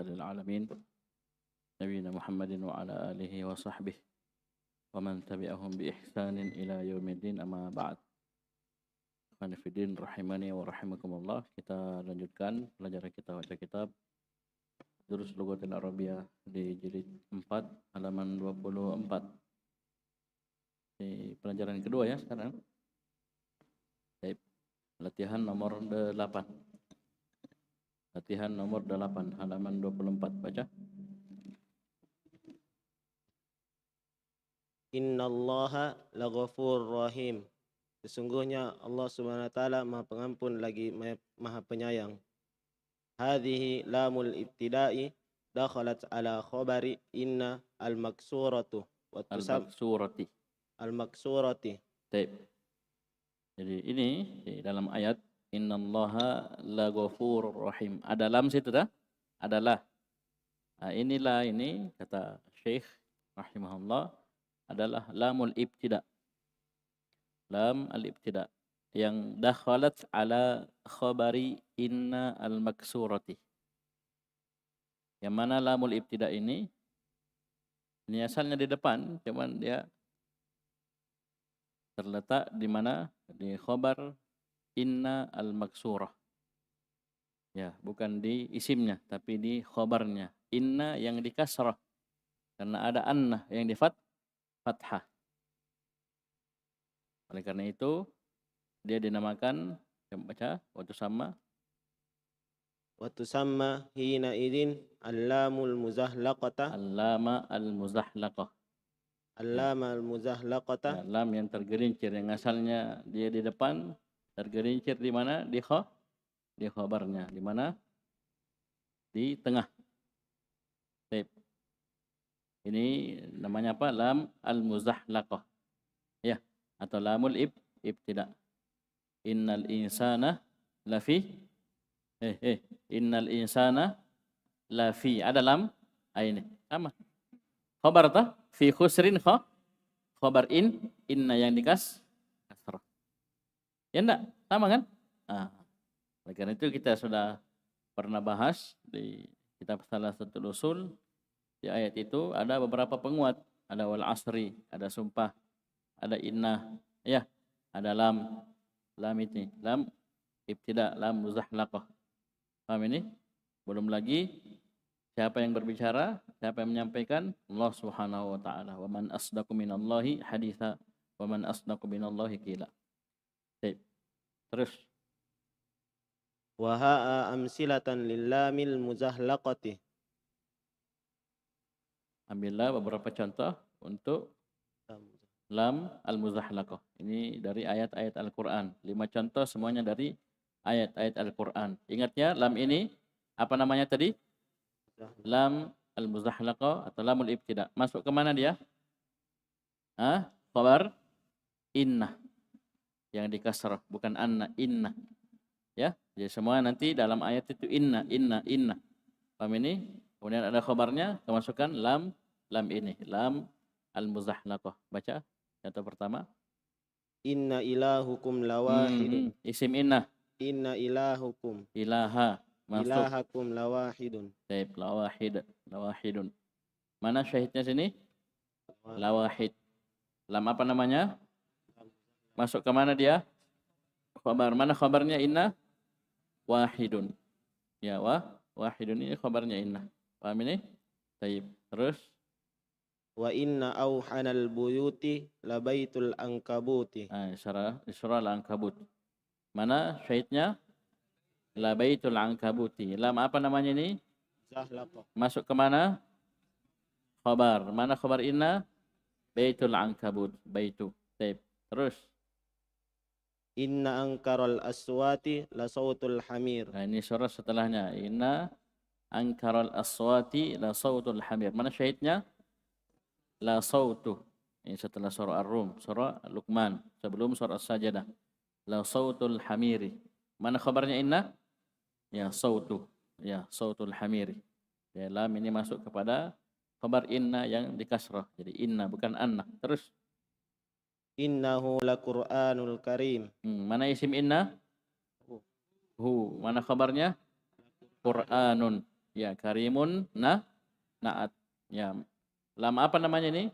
للعالمين نبينا محمد وعلى آله وصحبه ومن تبعهم بإحسان إلى يوم الدين أما بعد. Khonifidin rahimani wa rahimakumullah. Kita lanjutkan pelajaran kita baca kitab Durus Lughatil Arabiyah di jilid 4 halaman 24. Di pelajaran kedua ya sekarang. Baik. Latihan nomor 8. Latihan nomor 8 halaman 24 baca. Innallaha laghafurur rahim. Sesungguhnya Allah Subhanahu wa taala Maha Pengampun lagi Maha Penyayang. Hadhihi lamul ibtida'i dakhalat ala khabari inna al-maksuratu wa Al-maksurati. Al-maksurati. Baik. Jadi ini di dalam ayat innallaha laghafurur rahim. Ada lam situ dah? Adalah. Nah, inilah ini kata Syekh rahimahullah adalah lamul ibtida'. Lam al-ibtida yang dakhalat ala khabari inna al-maksurati. Yang mana lamul ibtida ini asalnya di depan, cuman dia terletak di mana? Di khabar inna al-maksurah. Ya, bukan di isimnya, tapi di khabarnya. Inna yang di kasrah. Karena ada anna yang di fathah. Oleh karena itu dia dinamakan baca waktu sama hina idin allamul muzahlaqata. Allama al-muzahlaqah. Allama al-muzahlaqata. Ya, lam yang tergerincir yang asalnya dia di depan tergerincir di mana? Di khabarnya. Di mana? Di tengah. Baik. Ini namanya apa? Lam al-muzahlaqah. Ya. Atau lamul ibtida. Innal insana lafi innal insana lafi ada lam ini sama khabar ta fi khusrin khabar inna yang dikas kasrah ya enggak sama kan oleh karena itu kita sudah pernah bahas di kitab salah satu usul di ayat itu ada beberapa penguat, ada wal asri, ada sumpah, ada inna, ya, ada lam ini, lam ibtida, lam muzahlaqah. Paham ini? Belum lagi siapa yang berbicara, siapa yang menyampaikan? Allah Subhanahu wa taala. Wa man asdaqu minallahi haditha, wa man asdaqu minallahi qila. Baik. Terus Wa ha'a amsilatan lillamil muzahlaqati. Ambillah beberapa contoh untuk lam al-muzahlaqah. Ini dari ayat-ayat Al-Quran. 5 contoh semuanya dari ayat-ayat Al-Quran. Ingat ya, lam ini apa namanya tadi? Lam al-muzahlaqah atau lamul ibtida. Masuk ke mana dia? Khabar inna. Yang di kasrah, bukan anna, inna. Ya, jadi semua nanti dalam ayat itu inna. Lam ini, kemudian ada khabarnya, kemasukan lam ini. Lam al-muzahlaqah. Baca. Contoh pertama. Inna ilahukum lawahidun. Isim inna. Inna ilahukum. Ilaha. Masuk. Ilahakum lawahidun. Baik, lawahidun. Mana syahidnya sini? Lawahid. Lam apa namanya? Masuk ke mana dia? Khabar. Mana khabarnya inna? Wahidun. Ya, wahidun ini khabarnya inna. Paham ini? Baik. Terus Wa inna auhanal buyuti labaitul ankabuti. Surah Al-Ankabut. Mana syahidnya? Labaitul ankabuti. Lam apa namanya ini? Zahlaqah. Masuk ke mana? Khabar. Mana khabar inna? Baitul ankabut. Baitu. Baik. Terus Inna angkaral aswati la sautul hamir. Nah, ini surah setelahnya. Inna angkaral aswati la sautul hamir. Mana syahidnya? La sautu. Ini setelah surah Ar-Rum, surah Luqman, sebelum surah As-Sajadah. La sautul hamiri. Mana khabarnya inna? Ya, sautu. Ya, sautul hamiri. Ya, lam ini masuk kepada khabar inna yang di kasrah. Jadi inna bukan anna. Terus Innahu laqur'anul karim. Mana isim inna? Hu. Mana khabarnya? Qur'anun. Ya, karimun na'at. Ya. Lam apa namanya ini?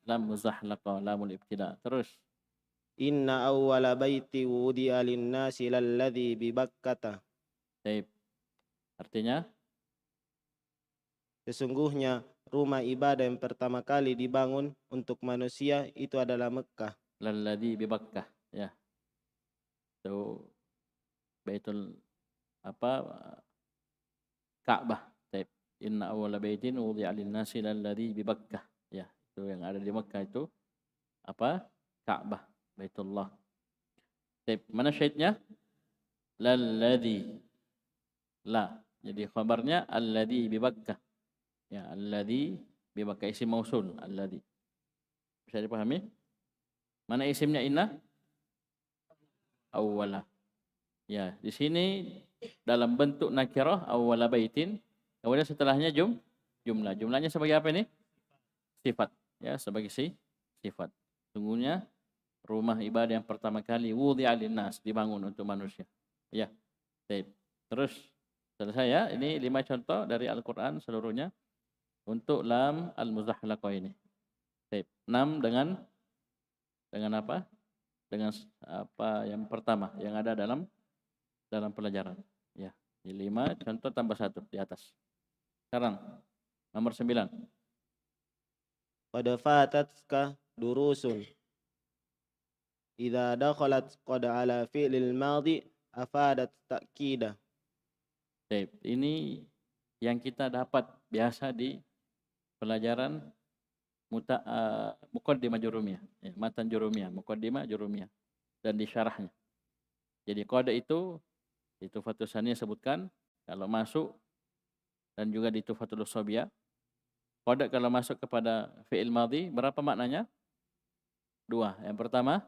Lam muzahlaqa, lamul ibtida. Terus. Inna awwala baiti wudi'a lin-nasi lalladzi bi Bakkata. Taib. Artinya Sesungguhnya rumah ibadah yang pertama kali dibangun untuk manusia itu adalah Mekkah. lalladzi bi Bakkah. Ya. Itu Baitul apa? Ka'bah. Taib. Inna awwala baitin wudi'a lin-nasi lalladzi bi Bakkah. Ya, itu yang ada di Mekkah itu apa? Ka'bah, Baitullah. Taib. Mana syahidnya? Lalladzi. La. Jadi khabarnya alladzi bi Bakkah. Ya, alladzi bi Bakkah, isim mausul alladzi. Bisa dipahami? Mana isimnya inna? Awwala. Ya, di sini dalam bentuk nakirah awwala baitin, kemudian setelahnya jumlah. Jumlahnya sebagai apa ini? Sifat. Ya, sebagai sifat. Sungguhnya rumah ibadah yang pertama kali wudi'a linnas, dibangun untuk manusia. Ya. Baik. Terus selesai ya. Ini 5 contoh dari Al-Qur'an seluruhnya untuk lam al-muzahlaqah ini. Baik. 6 dengan apa? Dengan apa yang pertama yang ada dalam pelajaran. Ya. Ini 5 contoh tambah 1 di atas. Sekarang nomor 9. Qad fatatka durusun. Idza dakhalat qad ala fi'lil madhi afadat ta'kida. Baik, ini yang kita dapat biasa di pelajaran muqaddimah jurumiyah, ya, matan jurumiyah, muqaddimah jurumiyah dan di syarahnya. Jadi qad itu Tufatul Saniyah sebutkan kalau masuk dan juga di Tufatul Ushobiyah. Qad kalau masuk kepada fi'il madhi berapa maknanya? 2. Yang pertama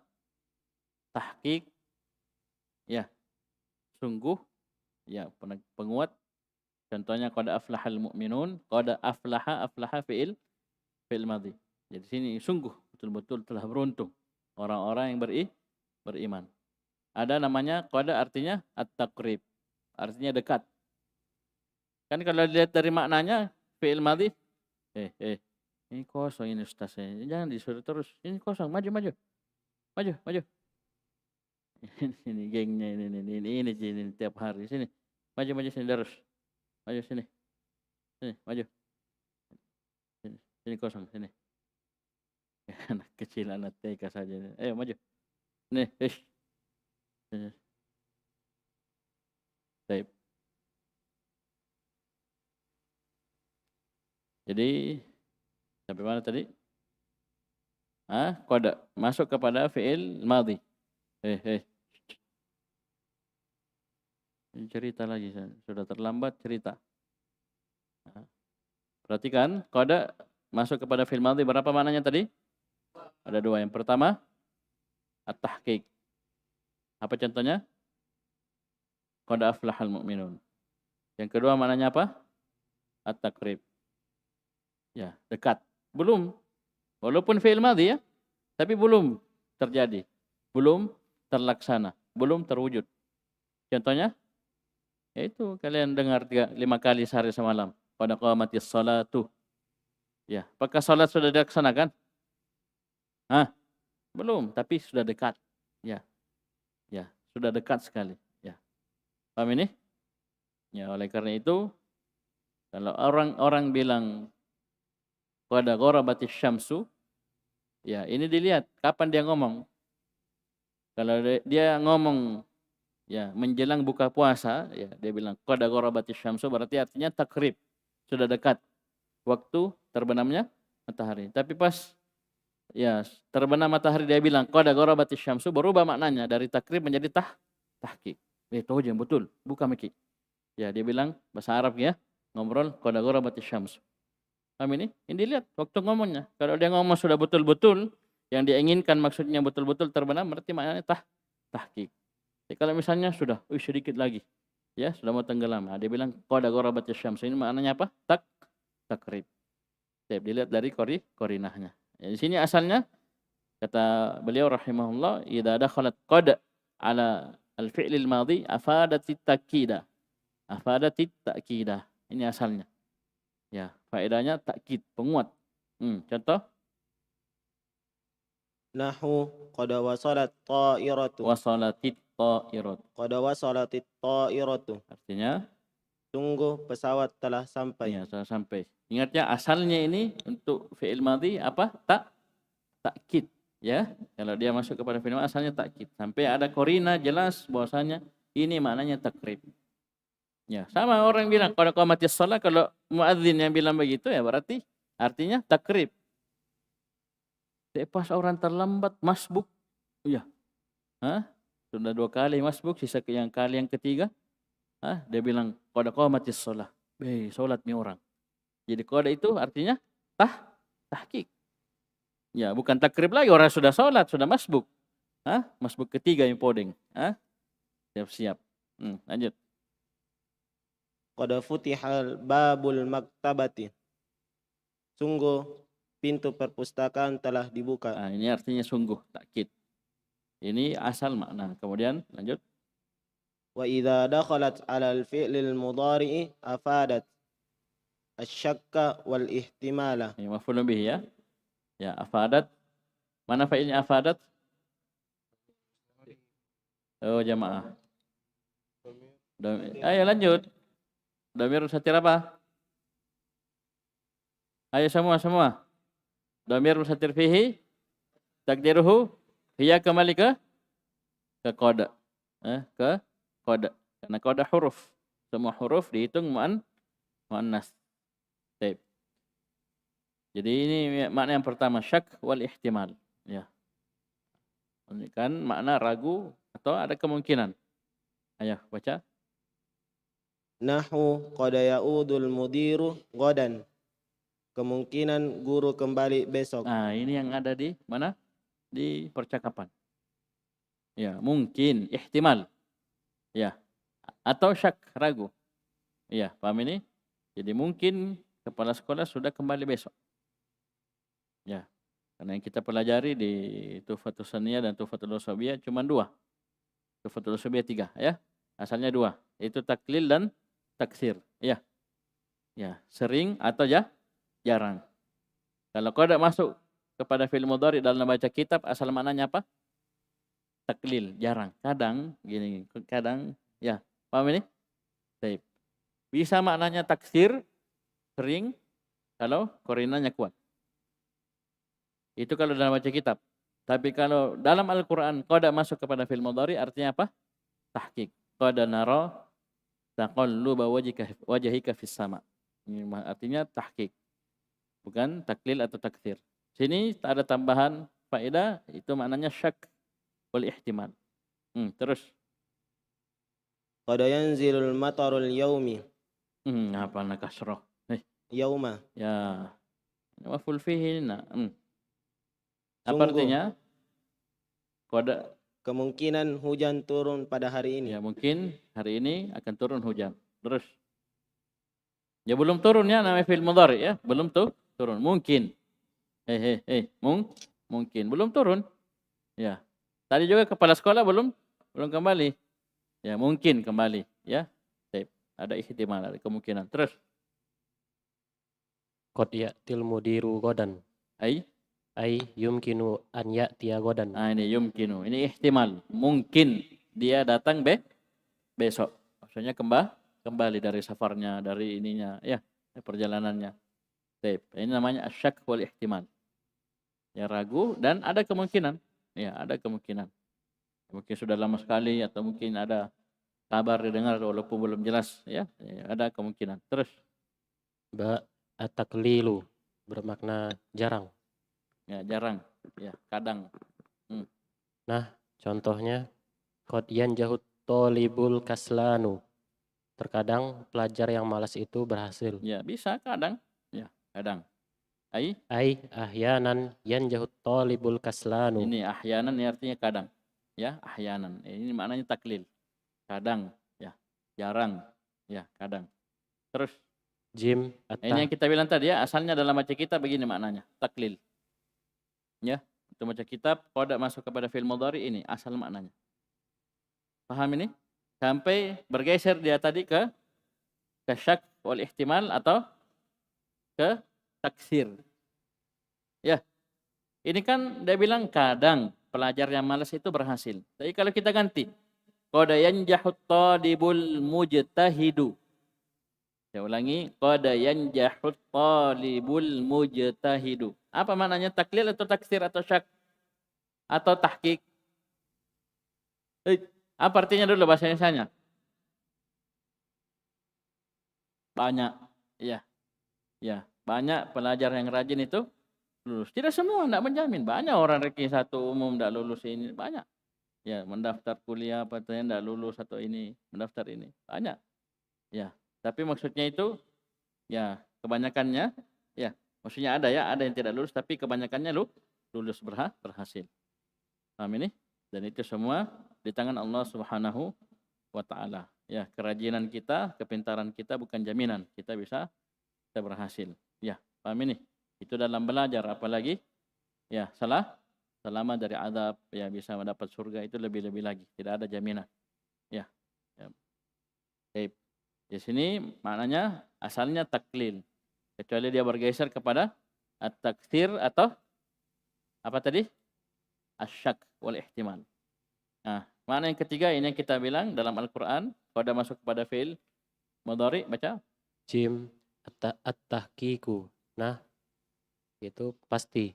tahqiq, ya, sungguh, ya, penguat. Contohnya qad aflahal mu'minun, qad aflaha fi'il madhi. Jadi sini sungguh betul-betul telah beruntung orang-orang yang beriman. Ada namanya qad artinya at-taqrib, artinya dekat. Kan kalau dilihat dari maknanya fi'il madhi, ini kosong ini Ustaz, jangan disuruh terus. Ini kosong, maju. Ini gengnya ini tiap hari sini. Maju sini terus. Maju sini. Sini, maju. Sini kosong sini. Anak kecil, anak TK saja. Ayo maju. Nih, Sini. Baik. Jadi sampai mana tadi? Qad masuk kepada fi'il madhi. Ini cerita lagi, sudah terlambat cerita. Perhatikan, qad masuk kepada fi'il madhi berapa maknanya tadi? Ada 2. Yang pertama at-tahqiq. Apa contohnya? Qad aflahal mu'minun. Yang kedua maknanya apa? At-taqrib. Ya, dekat. Belum. Walaupun fi'il madhi ya, tapi belum terjadi. Belum terlaksana, belum terwujud. Contohnya yaitu kalian dengar 5 kali sehari semalam pada qamatis sholatu. Ya, apakah salat sudah dilaksanakan? Belum, tapi sudah dekat. Ya. Ya, sudah dekat sekali, ya. Paham ini? Ya, oleh karena itu kalau orang-orang bilang qad gharabatis syamsu, ya, ini dilihat kapan dia ngomong. Kalau dia ngomong ya menjelang buka puasa, ya dia bilang qad gharabatis syamsu, berarti artinya takrib, sudah dekat waktu terbenamnya matahari. Tapi pas ya terbenam matahari dia bilang qad gharabatis syamsu, berubah maknanya dari takrib menjadi tahqiq. Itu yang betul, buka miki. Ya, dia bilang bahasa Arab ya, ngobrol qad gharabatis syamsu. Paham ini? Ini dilihat waktu ngomongnya. Kalau dia ngomong sudah betul-betul yang dia inginkan, maksudnya betul-betul terbenam, berarti maknanya tahqiq. Jadi kalau misalnya sudah sedikit lagi, ya sudah mau tenggelam, dia bilang qad gharabatis syamsu, ini maknanya apa? Takrib. Dilihat dari korinahnya. Ya, di sini asalnya kata beliau rahimahullah, idza dakhalat qad ala al-fi'lil madhi afadat at-takkida. Afadatit ta'kidah. Ini asalnya. Ya, faedahnya takkid, penguat. Contoh Nahu qad wasalat ta'iratu. wasalatit ta'irat. Qad wasalatit ta'iratu. Artinya Sungguh pesawat telah sampai. ya, sudah sampai. Ingat ya, asalnya ini untuk fi'il madhi apa? Takkid. Ya, kalau dia masuk kepada fi'il madhi asalnya takkid. Sampai ada korina jelas bahwasanya ini maknanya takrib. Ya, sama orang bilang kalau qamatis shalah, kalau muadzin yang bilang begitu ya berarti artinya takrib. Pas orang terlambat masbuk. Ya. Sudah 2 kali masbuk, sisa yang kali yang ketiga. Dia bilang qad qamatis shalah. Salat nih orang. Jadi qada itu artinya tahqiq. Ya, bukan takrib lagi, orang sudah salat, sudah masbuk. Masbuk ketiga yang podeng. Siap-siap. Lanjut. Qad futihal babul maktabati. Sungguh pintu perpustakaan telah dibuka. Ini artinya sungguh, takkid. Ini asal makna. Kemudian lanjut. Wa idza dakhalat 'ala al-fi'lil mudhari'i afadat asy-syakka wal ihtimala. Ini maf'ul bih ya. Ya, afadat. Mana fa'ilnya afadat? Oh, jamaah. Ayo lanjut. Dhamir mustatir apa? Ayo semua. Dhamir mustatir fihi takdiruhu hiya kembali ke qada. Ke qada. Karena qada huruf. Semua huruf dihitung muannas. Baik. Jadi ini makna yang pertama, syak wal ihtimal. Ya. Ini kan makna ragu atau ada kemungkinan. Ayo baca. Nahu qad ya'udul mudiru ghadan. Kemungkinan guru kembali besok. Ini yang ada di mana? Di percakapan. Ya, mungkin, ihtimal. Ya. Atau syak, ragu. Ya, paham ini? Jadi mungkin kepala sekolah sudah kembali besok. Ya. Karena yang kita pelajari di Tuhfatus Saniyah dan Tuhfatul Usabiyah cuma 2. Tuhfatul Usabiyah 3, ya. Asalnya 2, yaitu taklil dan taksir. Ya. Ya, sering atau jarang. Kalau qada masuk kepada fi'il mudhari dalam baca kitab, asal maknanya apa? Taklil, jarang. Kadang gini, kadang ya. Paham ini? Baik. Bisa maknanya taksir, sering, kalau korinanya kuat. Itu kalau dalam baca kitab. Tapi kalau dalam Al-Quran qada masuk kepada fi'il mudhari artinya apa? Tahqiq. Qad nara taqalluba wajhika fis sama. Ini artinya tahqiq. Bukan taklil atau takthir. Sini tak ada tambahan faedah, itu maknanya syak wal ihtimal. Terus. Qad yanzilul matarul yaumi. Apa nak kasroh? Yauma. Ya. Maf'ul fihi na. Apa Sungguh. artinya? Qada. Kemungkinan hujan turun pada hari ini. Ya, mungkin hari ini akan turun hujan. Terus. Ya belum turun ya, namanya fi'il mudhari ya. Belum turun. Mungkin. Mungkin. Belum turun. Ya. Tadi juga kepala sekolah belum kembali. Ya, mungkin kembali. Ya. Ada ihtimal, ada kemungkinan. Terus. Qad ya'til mudiru ghadan. Ai yumkinu an ya'tiya ghadan. Ini yumkinu. Ini ihtimal. Mungkin dia datang besok. Maksudnya kembali dari safarnya, dari ininya, ya, perjalanannya. Ini namanya asyak wal ihtimal. Ya, ragu dan ada kemungkinan. Ya, ada kemungkinan. Mungkin sudah lama sekali atau mungkin ada kabar didengar walaupun belum jelas, ya. Ada kemungkinan. Terus. At-taklilu bermakna jarang. Ya, jarang. Ya, kadang. Nah, contohnya qad yanjahut talibul kaslanu. Terkadang pelajar yang malas itu berhasil. Ya, bisa kadang. Ya, kadang. Ai ahyanan yanjahut talibul kaslanu. Ini ahyanan ini artinya kadang. Ya, ahyanan. Ini maknanya taklil. Kadang, ya. Jarang, ya, kadang. Terus. Jim Ini yang kita bilang tadi ya, asalnya dalam baca kitab begini maknanya, taklil. Ya, untuk baca kitab qada masuk kepada fi'il mudhari ini asal maknanya. Paham ini? Sampai bergeser dia tadi ke ke syak wal ihtimal atau ke taksir. Ya, ini kan dia bilang kadang pelajar yang malas itu berhasil. Tapi kalau kita ganti, qad yanjahut talibul mujtahidu. Saya ulangi, qad yanjahut talibul mujtahidu. Apa maknanya, taklil atau taksir atau syak atau tahqiq? Apa artinya dulu bahasa Indonesianya? Banyak. Ya. Ya, banyak pelajar yang rajin itu lulus. Tidak semua, tidak menjamin. Banyak orang ranking 1 umum tidak lulus ini, banyak. Ya, mendaftar kuliah apa tidak lulus atau ini, mendaftar ini. Banyak. Ya, tapi maksudnya itu ya kebanyakannya ya, maksudnya ada yang tidak lulus tapi kebanyakannya lulus berhasil. Paham ini? Dan itu semua di tangan Allah Subhanahu wa taala. Ya, kerajinan kita, kepintaran kita bukan jaminan kita bisa berhasil. Ya, paham ini? Itu dalam belajar, apalagi ya selama dari azab ya bisa mendapat surga itu lebih-lebih lagi. Tidak ada jaminan. Ya. Ya. Baik. Di sini maknanya asalnya taklil. Kecuali dia bergeser kepada at-taksir atau apa tadi? Asyak wal ihtimal. Nah, makna yang ketiga ini yang kita bilang dalam Al-Qur'an, pada masuk kepada fi'il mudhari, baca Jim at-tahqiqu. Nah, itu pasti.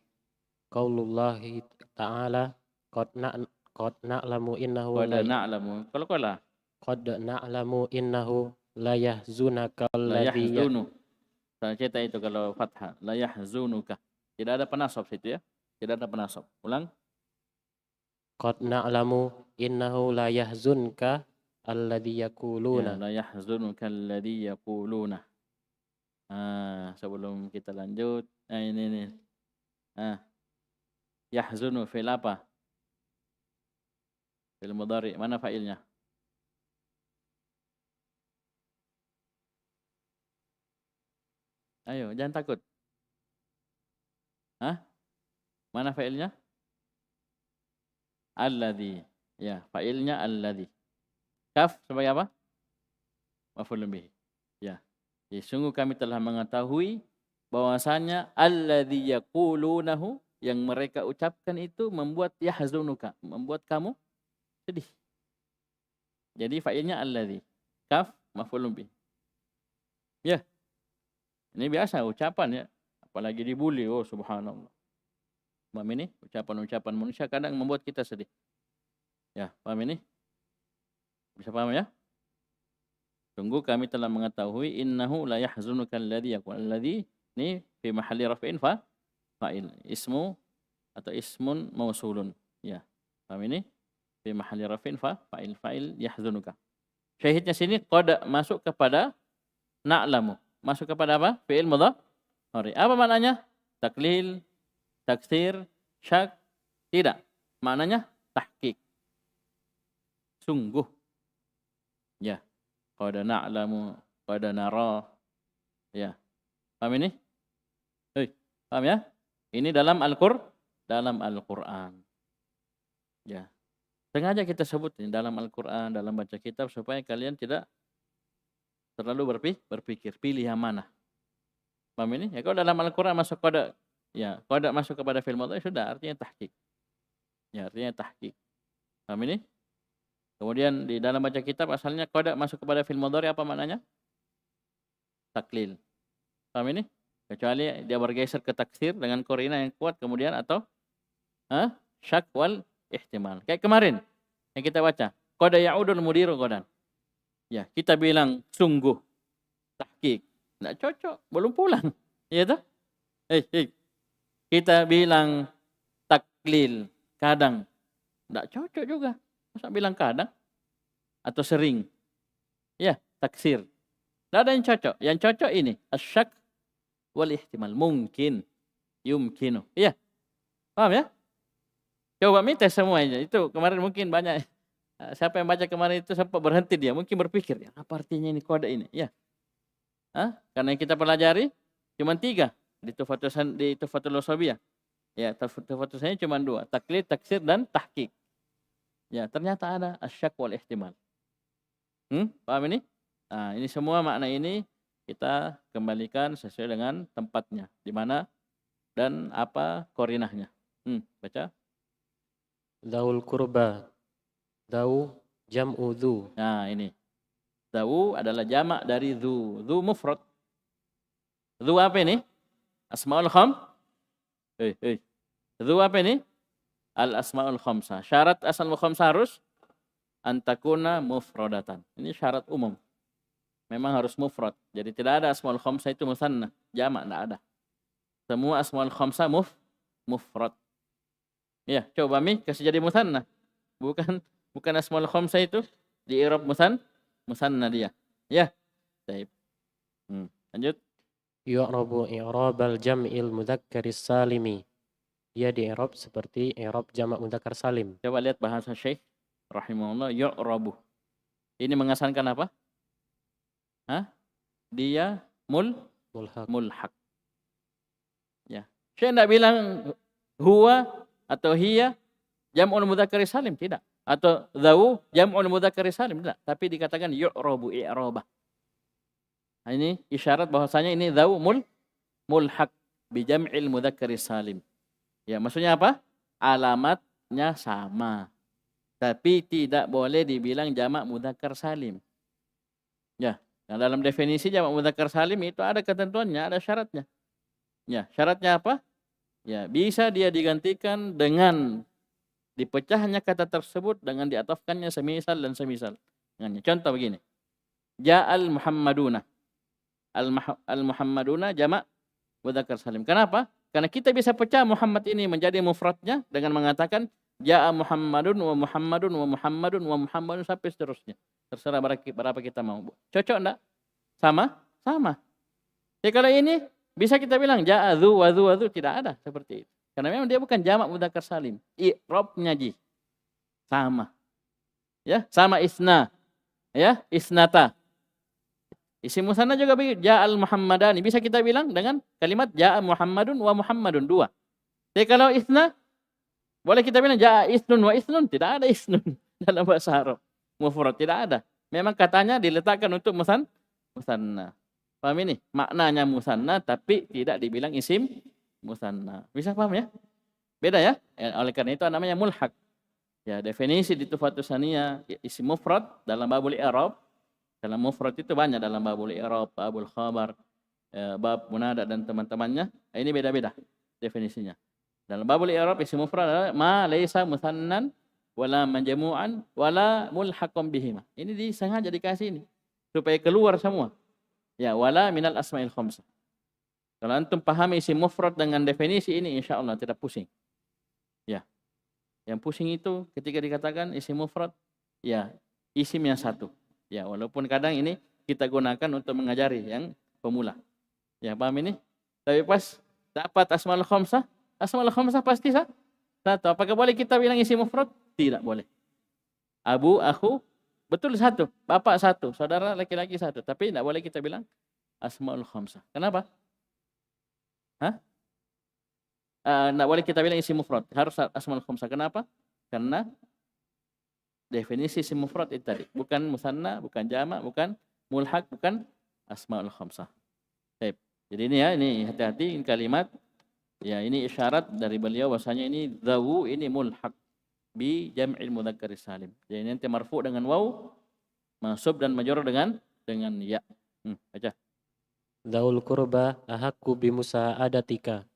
Qaulullahi ta'ala qad na'lamu innahu qad na'lamu. Kalau qad na'lamu innahu la yahzunaka la alladhi yahzunu. Saya cerita itu kalau fathah, la yahzunuka. Tidak ada penasab situ ya. Tidak ada penasab. Ulang. qad na'lamu innahu la yahzunka alladhi yaquluna. Ya, la yahzunuka alladhi yaquluna. Sebelum kita lanjut, ini. Yahzunu fi'il apa? Fi'il mudhari. Mana fa'ilnya? Ayo, jangan takut. Mana fa'ilnya? Alladhi. Ya, fa'ilnya alladhi. Kaf sebagai apa? Maf'ulun bihi. Ya. Jadi sungguh kami telah mengetahui bahwasanya alladzi yaqulunahu, yang mereka ucapkan itu membuat yahzunuka, membuat kamu sedih. Jadi fa'ilnya alladzi. Kaf maf'ulun bih. Ya. Ini biasa ucapan ya, apalagi dibully, oh subhanallah. Paham ini? Ucapan-ucapan manusia kadang membuat kita sedih. Ya, paham ini? Bisa paham ya? Sungguh kami telah mengetahui innahu la yahzunuka alladhi yaqul. Alladhi ini fi mahalli raf'in fa'il. Ismu atau ismun mausulun. Ya. Paham ini? Fi mahalli raf'in fa'il yahzunuka. Syahidnya sini qad masuk kepada na'lamu. Masuk kepada apa? Fi'il mudhari. Apa maknanya? Taklil, taksir, syak? Tidak. Maknanya tahqiq. Sungguh. Ya. Qad na'lamu, qad nara. Ya. Paham ini? Paham ya? Ini dalam Al-Qur'an. Ya. Sengaja kita sebut ini dalam Al-Qur'an, dalam baca kitab supaya kalian tidak terlalu berpikir pilih yang mana. Paham ini? Ya, kalau dalam Al-Qur'an masuk qad, ya, qad masuk kepada fi'il mudhari sudah artinya tahqiq. Ya, artinya tahqiq. Paham ini? Kemudian di dalam baca kitab asalnya qad masuk kepada fi'il mudhari apa maknanya? Taklil. Paham ini? Kecuali dia bergeser ke taksir dengan korina yang kuat kemudian atau syak wal ihtimal. Kayak kemarin yang kita baca, qad ya'udul mudiru qadan. Ya, kita bilang sungguh tahqiq. Enggak cocok, belum pulang. Iya toh? Kita bilang taklil kadang. Enggak cocok juga. Masa bilang kadang atau sering? Ya, taksir. Tidak ada yang cocok. Yang cocok ini asyak wal ihtimal. Mungkin, yumkinu. Iya. Paham ya? Coba minta semuanya. Itu kemarin mungkin banyak. Siapa yang baca kemarin itu sempat berhenti dia. Mungkin berpikir, ya, apa artinya ini qad ini? Ya. Karena yang kita pelajari cuma 3. Di Tuhfatul Wasabiyah. Ya, Tuhfatul Wasabiyah cuma 2. Taklid, taksir, dan tahqiq. Ya, ternyata ada asyak wal ihtimal. Paham ini? Nah, ini semua makna ini kita kembalikan sesuai dengan tempatnya. Di mana dan apa korinahnya. Baca. Daul kurba. Dau jam'u dhu. Nah, ini. Dau adalah jamak dari dhu. Dhu mufrad. Dhu apa ini? Asmaul kham. Dhu apa ini? Al-asmaul khamsah. Syarat asmaul khamsah harus antakuna mufradatan. Ini syarat umum. Memang harus mufrad. Jadi tidak ada asmaul khamsah itu musanna. Jamak tidak ada. Semua asmaul khamsah mufrad. Ya, coba Mi kasih jadi musanna. Bukan asmaul khamsah itu di i'rab musanna dia. Ya. Baik. Lanjut. Yu'rabu i'rabal jam'il mudzakkari salimi. Dia di i'rab seperti i'rab jamak mudzakkar salim. Coba lihat bahasa Syekh rahimahullah, yu'rabu. Ini mengesankan apa? Dia mulhaq. Ya. Syekh tidak bilang huwa atau hiya jam'ul mudzakkar salim, tidak. Atau dzau jam'ul mudzakkar salim, tidak. Tapi dikatakan yu'rabu i'rabah. Nah, ini isyarat bahwasanya ini dzau mulhaq bi jam'il mudzakkar salim. Ya, maksudnya apa? Alamatnya sama. Tapi tidak boleh dibilang jamak mudzakkar salim. Ya, dalam definisi jamak mudzakkar salim itu ada ketentuannya, ada syaratnya. Ya, syaratnya apa? Ya, bisa dia digantikan dengan dipecahnya kata tersebut dengan diatafkannya semisal dan semisal. Contoh begini. Ja'al Muhammaduna. Al-Muhammaduna jamak mudzakkar salim. Kenapa? Karena kita bisa pecah Muhammad ini menjadi mufradnya dengan mengatakan ja'a Muhammadun wa Muhammadun wa Muhammadun wa Muhammadun sampai seterusnya. Terserah berapa kita mau. Cocok enggak? Sama? Sama. Jadi kalau ini bisa kita bilang ja'a dzu wa dzu wa dzu, tidak ada seperti itu. Karena memang dia bukan jamak mudzakkar salim. I'rabnya ji. Sama. Ya, sama isna. Ya, isnata. Isim musanna juga begitu. Ja'al Muhammadani. Bisa kita bilang dengan kalimat ja'a Muhammadun wa Muhammadun. 2. Jadi kalau isna, boleh kita bilang ja'a isnun wa isnun. Tidak ada isnun dalam bahasa Arab. Mufrad tidak ada. Memang katanya diletakkan untuk musanna. Paham ini? Maknanya musanna tapi tidak dibilang isim musanna. Bisa paham ya? Beda ya? Oleh karena itu namanya mulhaq. Ya, definisi di Tuhfatus Saniyah isim mufrad dalam babul i'rab. Dalam mufrad itu banyak, dalam babul i'rab, babul khabar, bab munada dan teman-temannya. Ini beda-beda definisinya. Dalam babul i'rab isim mufrad adalah ma laisa musannan wala majmu'an wala mulhaqan bihima. Ini disengaja dikasih ini supaya keluar semua. Ya, wala minal asma'il khamsah. Kalau antum pahami isim mufrad dengan definisi ini, insyaallah tidak pusing. Ya. Yang pusing itu ketika dikatakan isim mufrad, ya isim yang satu. Ya, walaupun kadang ini kita gunakan untuk mengajari yang pemula. Ya, paham ini? Tapi pas dapat asmaul khamsah pasti satu. Apakah boleh kita bilang isim mufrad? Tidak boleh. Abu, akhu, betul satu. Bapak satu, saudara laki-laki satu. Tapi tidak boleh kita bilang asmaul khamsah. Kenapa? Tidak boleh kita bilang isim mufrad. Harus asmaul khamsah. Kenapa? Karena definisi isim mufrad itu tadi. Bukan musanna, bukan jamak, bukan mulhaq, bukan asmaul khamsah. Baik. Jadi ini ya, ini hati-hati ini kalimat. Ya, ini isyarat dari beliau bahwasanya ini dzawu ini mulhaq bi jam'il mudzakkar salim. Jadi nanti marfu dengan waw, mansub dan majrur dengan ya. Baca. Daul kurba ahakku bi musa'adatika.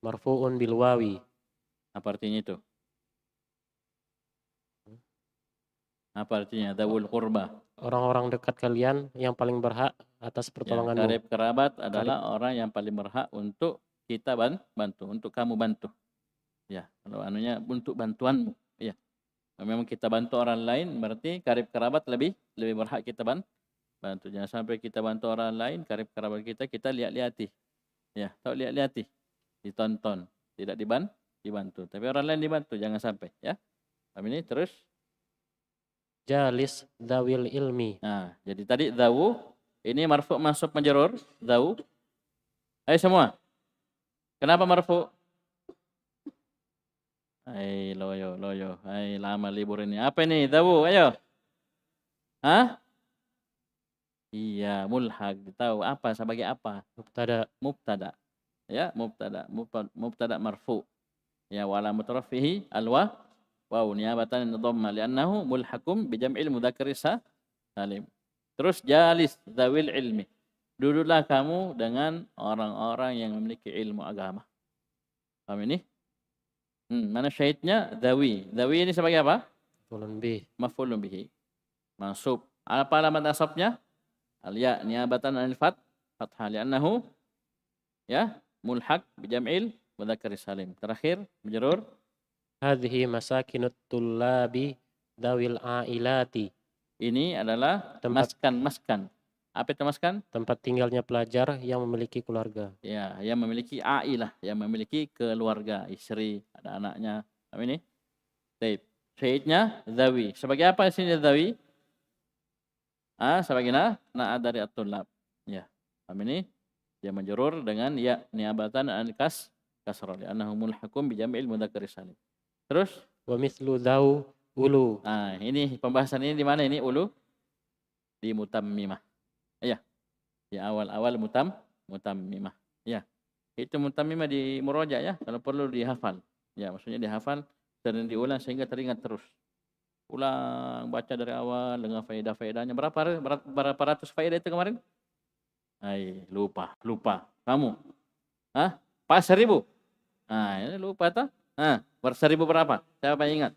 Marfu'un bil wawi. Apa artinya itu? Apa artinya dawul qurba? Orang-orang dekat kalian yang paling berhak atas pertolonganmu. Ya, karib kerabat adalah orang yang paling berhak untuk kita bantu, untuk kamu bantu. Ya, kalau anunya untuk bantuanmu. Ya. Kalau memang kita bantu orang lain berarti karib kerabat lebih berhak kita bantu. Jangan sampai kita bantu orang lain, karib kerabat kita lihat-lihati. Ya, tahu lihat-lihati. Ditonton, tidak dibantu. Tapi orang lain dibantu, jangan sampai, ya. Paham ini terus Jalis dawil ilmi. Nah, jadi tadi dawu ini marfu mansub majrur, dawu. Ayo semua. Kenapa marfu? Loyo. Lama libur ini. Apa ini? Dawu, ayo. Iya, mulhaq. Tahu apa sebagai apa? Mubtada. Mubtada. Ya, mubtada marfu. Ya, wa alamat rafihi waw niyabatan an dhamma li'annahu mulhaqum bi jam'il mudzakkar salim. Terus jalis dzawil ilmi. Duduklah kamu dengan orang-orang yang memiliki ilmu agama. Paham ini? Mana syahidnya? Dzawi. Dzawi ini sebagai apa? Maf'ulun bih. Maf'ulun bihi. Mansub. Apa alamat nasabnya? Al-ya niyabatan anil fathah li'annahu ya mulhaq bi jam'il mudzakkar salim. Terakhir majrur Hadhihi masakinut tullabi dawil ailati. ini adalah maskan. Apa itu maskan? Tempat tinggalnya pelajar yang memiliki keluarga. Ya, yang memiliki ailah, yang memiliki keluarga, istri, ada anaknya. Apa ini? Baik. Syahidnya dzawi. Sebagai apa sini dzawi? Sebagai na'at dari at-tullab. Ya. Paham ini? Dia majrur dengan ya niabatan an kasrah li'annahu mulhaqum bi jam'il mudzakkar salim. Terus Wa mithlu dzau ulu. Ini pembahasan ini di mana ini ulu? Di mutammimah. Ya. Di awal-awal mutammimah. Ya. Itu mutammimah di muroja ya, kalau perlu dihafal. Ya, maksudnya dihafal dan diulang sehingga teringat terus. Ulang baca dari awal dengan faedah-faedahnya. Berapa ratus faedah itu kemarin? Lupa. Kamu? Pas 1000. Ini lupa toh? Per 1000 berapa? Siapa yang ingat?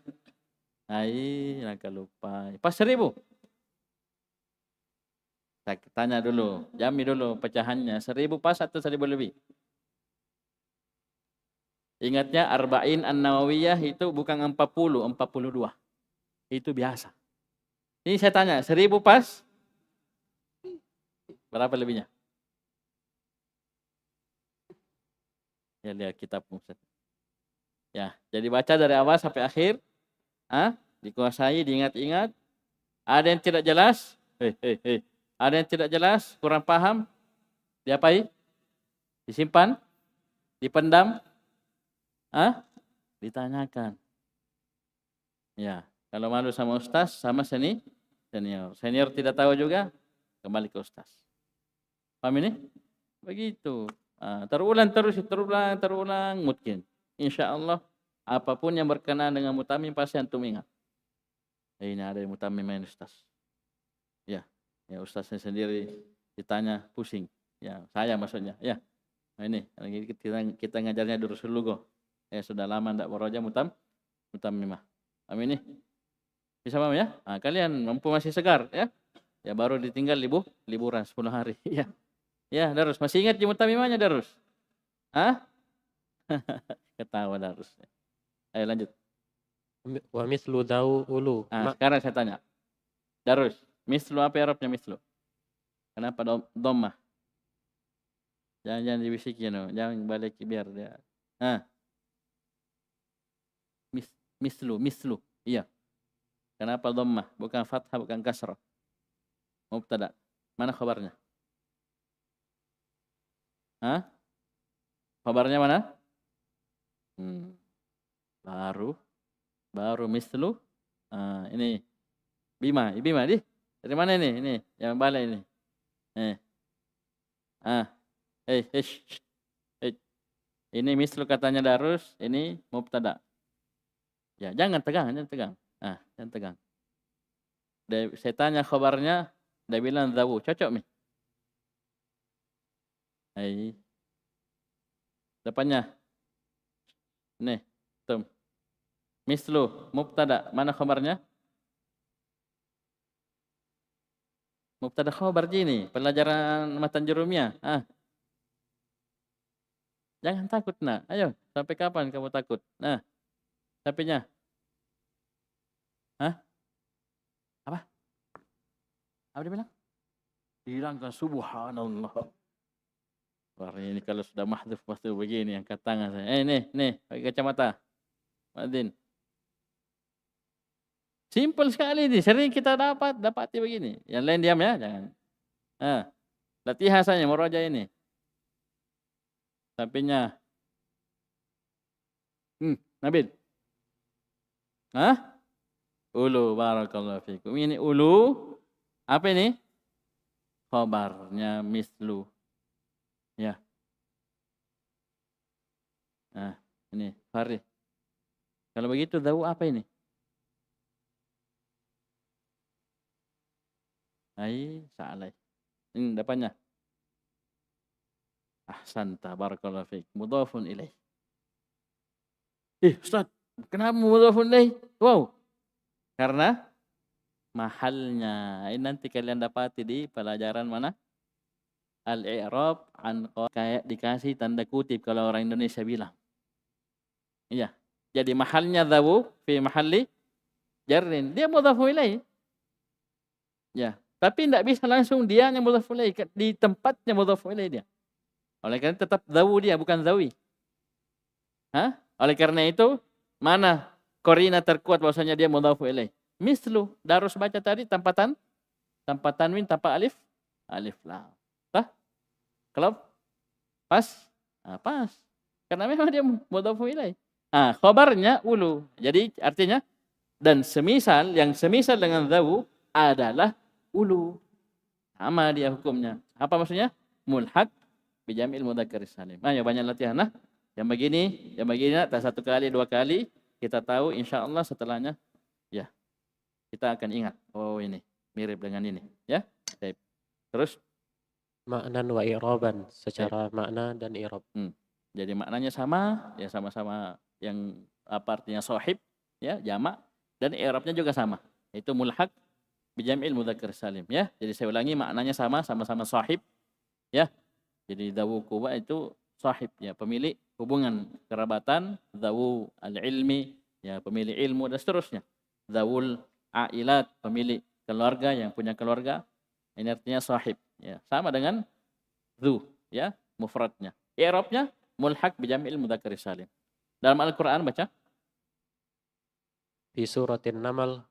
Agak lupa. Pas 1000. Saya tanya dulu, jami dulu pecahannya. 1000 pas atau 1000 lebih? Ingatnya Arba'in An-Nawawiyah itu bukan 40, 42. Itu biasa. Ini saya tanya, 1000 pas? Berapa lebihnya? Ya lihat kitab Ustaz. Ya, jadi baca dari awal sampai akhir. Dikuasai, diingat-ingat. Ada yang tidak jelas? Ada yang tidak jelas, kurang paham? Diapai? Disimpan? Dipendam? Ditanyakan. Ya, kalau malu sama ustaz, sama senior. Senior tidak tahu juga, kembali ke ustaz. Paham ini? Begitu. Terulang mungkin. Insya Allah, apapun yang berkenaan dengan mutammim pasti antum ingat. Ini ada yang mutammim main ustaz. Ya ustaznya sendiri ditanya pusing. Ya, saya maksudnya. Ya. Ini kita ngajarnya Durusul Lugah. Ya sudah lama enggak murojaah mutammimah. Paham ini? Bisa paham ya? Kalian mampu masih segar ya. Ya baru ditinggal liburan 10 hari. Ya. Ya, Darus masih ingat mutammimahnya Darus? Ketawa Darus. Ayo lanjut. Wa mithlu dzau ulu. Sekarang saya tanya. Darus, mislu apa Arabnya mislu? Kenapa dhammah? Jangan dibisikin, jangan balik biar dia. Mislu. Iya. Kenapa dhammah? Bukan fathah, bukan kasrah. Mubtada. Mana khabarnya? Khabarnya mana? Baru mislu. Ini Bima di. Dari mana ini? Ini yang balik ini. Ini mislu katanya Darus, ini mubtada. Ya, jangan tegang. Jangan tegang. Saya tanya khabarnya, dia bilang dzawu. Cocok mi? Depannya. Nih, tum. Mislu, mubtada. Mana khabarnya? Mubtada khabar ini, pelajaran matan jurumiyah. Jangan takut, nak. Ayo, sampai kapan kamu takut? Sampainya. Apa? Apa dia bilang? Hilangkan subhanallah. Wah, ini kalau sudah mahdhuf pasti begini angkat tangan saya. Nih, pakai kacamata. Madin. Simpel sekali ini, sering kita dapati begini. Yang lain diam ya, jangan. Latihan saja murojaah ini. Sampainya. Nabil. Ulu, barakallahu fikum. Ini ulu. Apa ini? Khabarnya mislu. Ya. Nah, ini Farid. Kalau begitu dawu apa ini? Salah. Ini dapatnya. Ahsanta barakallahu fiik. Mudhafun ilaih. Ustaz, kenapa mudhafun ilaih? Wow. Karena mahalnya. Ini nanti kalian dapati di pelajaran mana? Al-i'rab an kayak dikasih tanda kutip kalau orang Indonesia bilang. Iya. Jadi mahalnya dawu fi mahalli jarrin. Dia mudhafun ilaih. Ya. Tapi tidak bisa langsung dia yang mudhaf ilaih, di tempatnya mudhaf ilaih dia. Oleh karena tetap dawu dia, bukan zawi. Oleh karena itu, mana korina terkuat bahwasanya dia mudhaf ilaih? Mislu, darus baca tadi tanpa tanwin, tanpa alif lam. Kalau pas? Pas. Karena memang dia mudhaf ilaih. Khabarnya ulu. Jadi artinya dan yang semisal dengan dawu adalah ulu. Sama dia hukumnya. Apa maksudnya? Mulhaq bijam'il mudzakkar salim. Ya banyak latihan. Yang begini tak satu kali, dua kali kita tahu, insyaallah setelahnya ya kita akan ingat. Oh ini mirip dengan ini, ya. Baik. Terus maknan wa i'raban, secara makna dan i'rab. Jadi maknanya sama, ya sama-sama yang apa artinya sahib, ya, jamak, dan i'rabnya juga sama. Itu mulhaq bijam'il mudzakkar salim, ya. Jadi saya ulangi, maknanya sama-sama sahib, ya. Jadi dawu kuwa itu sahib, ya, pemilik hubungan kerabatan, dawu al-ilmi, ya, pemilik ilmu dan seterusnya. Dawul ailat, pemilik keluarga, yang punya keluarga. Ini artinya sahib, ya. Sama dengan dzu, ya, mufradnya. I'rabnya mulhaq bijam'il mudzakkar salim. Dalam Al-Qur'an baca Di suratin Namal,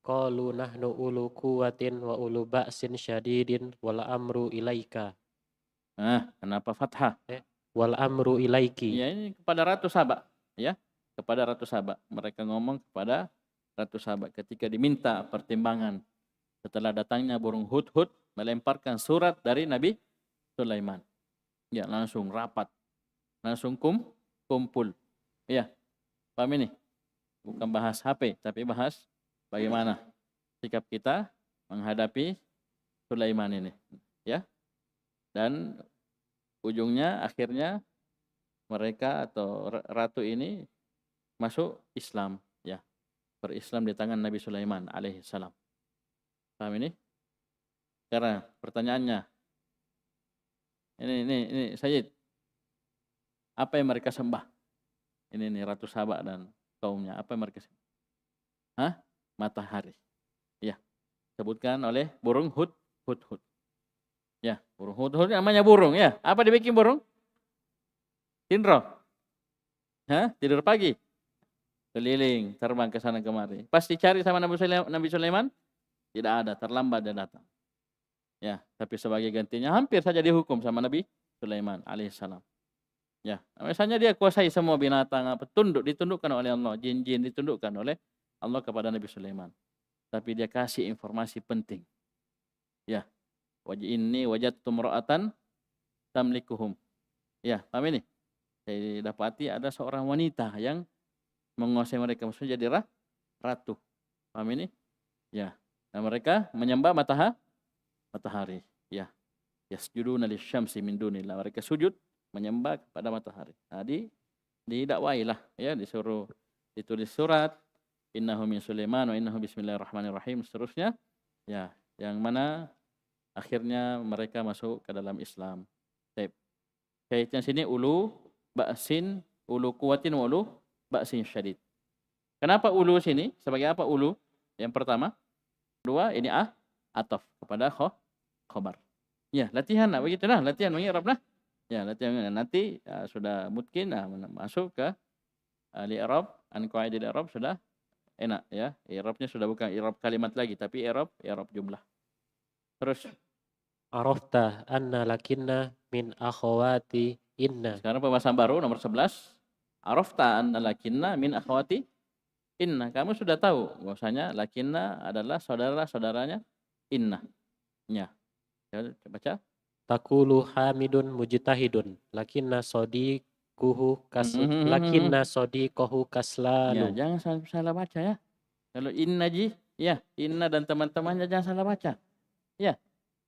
qalu nahnu ulu quwwatin wa ulu ba'sin syadidin wal amru ilaika. Kenapa fathah? Wal amru ilaiki. Ya, ini kepada Ratu Saba, ya. Kepada Ratu Saba. Mereka ngomong kepada Ratu Saba ketika diminta pertimbangan setelah datangnya burung hudhud melemparkan surat dari Nabi Sulaiman. Ya, langsung rapat. Langsung kumpul. Ya. Paham ini? Bukan bahas HP, tapi bahas bagaimana sikap kita menghadapi Sulaiman ini, ya. Dan ujungnya akhirnya mereka atau ratu ini masuk Islam, ya. Berislam di tangan Nabi Sulaiman alaihissalam. Paham ini? Sekarang pertanyaannya. Ini Sayyid. Apa yang mereka sembah? Ini Ratu Saba dan kaumnya. Apa yang mereka sembah? Matahari. Ya. Sebutkan oleh burung hudhud. Ya, burung hudhud namanya burung, ya. Apa dibikin burung? Tindro. Tidur pagi. Keliling, terbang ke sana kemari. Pas dicari sama Nabi Sulaiman, tidak ada, terlambat dia datang. Ya, tapi sebagai gantinya hampir saja dihukum sama Nabi Sulaiman alaihissalam. Ya, misalnya dia kuasai semua binatang, ditundukkan oleh Allah, jin-jin ditundukkan oleh Allah kepada Nabi Sulaiman. Tapi dia kasih informasi penting. Ya. Inni wajadtu imra'atan tamlikuhum. Ya, paham ini? Saya dapati ada seorang wanita yang menguasai mereka, maksudnya jadi ratu. Paham ini? Ya. Dan mereka menyembah matahari. Ya. Yasjuduna lisyamsi min dunillah. Mereka sujud menyembah kepada matahari. Tadi didakwailah, ya, disuruh ditulis surat innahu min Sulaiman wa innahu bismillahirrahmanirrahim, seterusnya. Ya, yang mana akhirnya mereka masuk ke dalam Islam. Kaitan sini ulu ba'sin, ulu kuwatin, ulu ba'sin syadid. Kenapa ulu sini? Sebagai apa ulu? Yang pertama. Kedua, ini ataf kepada khobar. Ya, latihan lah. Begitu lah, latihan mengi'rab lah. Ya, latihan. Nanti ya, sudah mungkin masuk ke al-i'rab, an qawaidil i'rab sudah enak, ya. I'rabnya sudah bukan i'rab kalimat lagi, tapi i'rab jumlah. Terus Arafta anna lakinna min akhawati inna. Sekarang pembahasan baru nomor 11. Arafta anna lakinna min akhawati inna. Kamu sudah tahu bahwasanya lakinna adalah saudara-saudaranya inna. Ya. Baca. Taqulu Hamidun mujtahidun lakinna sadiquhu Ya, kaslalu. jangan salah baca ya. Kalau inna ya, inna dan teman-temannya jangan salah baca. Ya,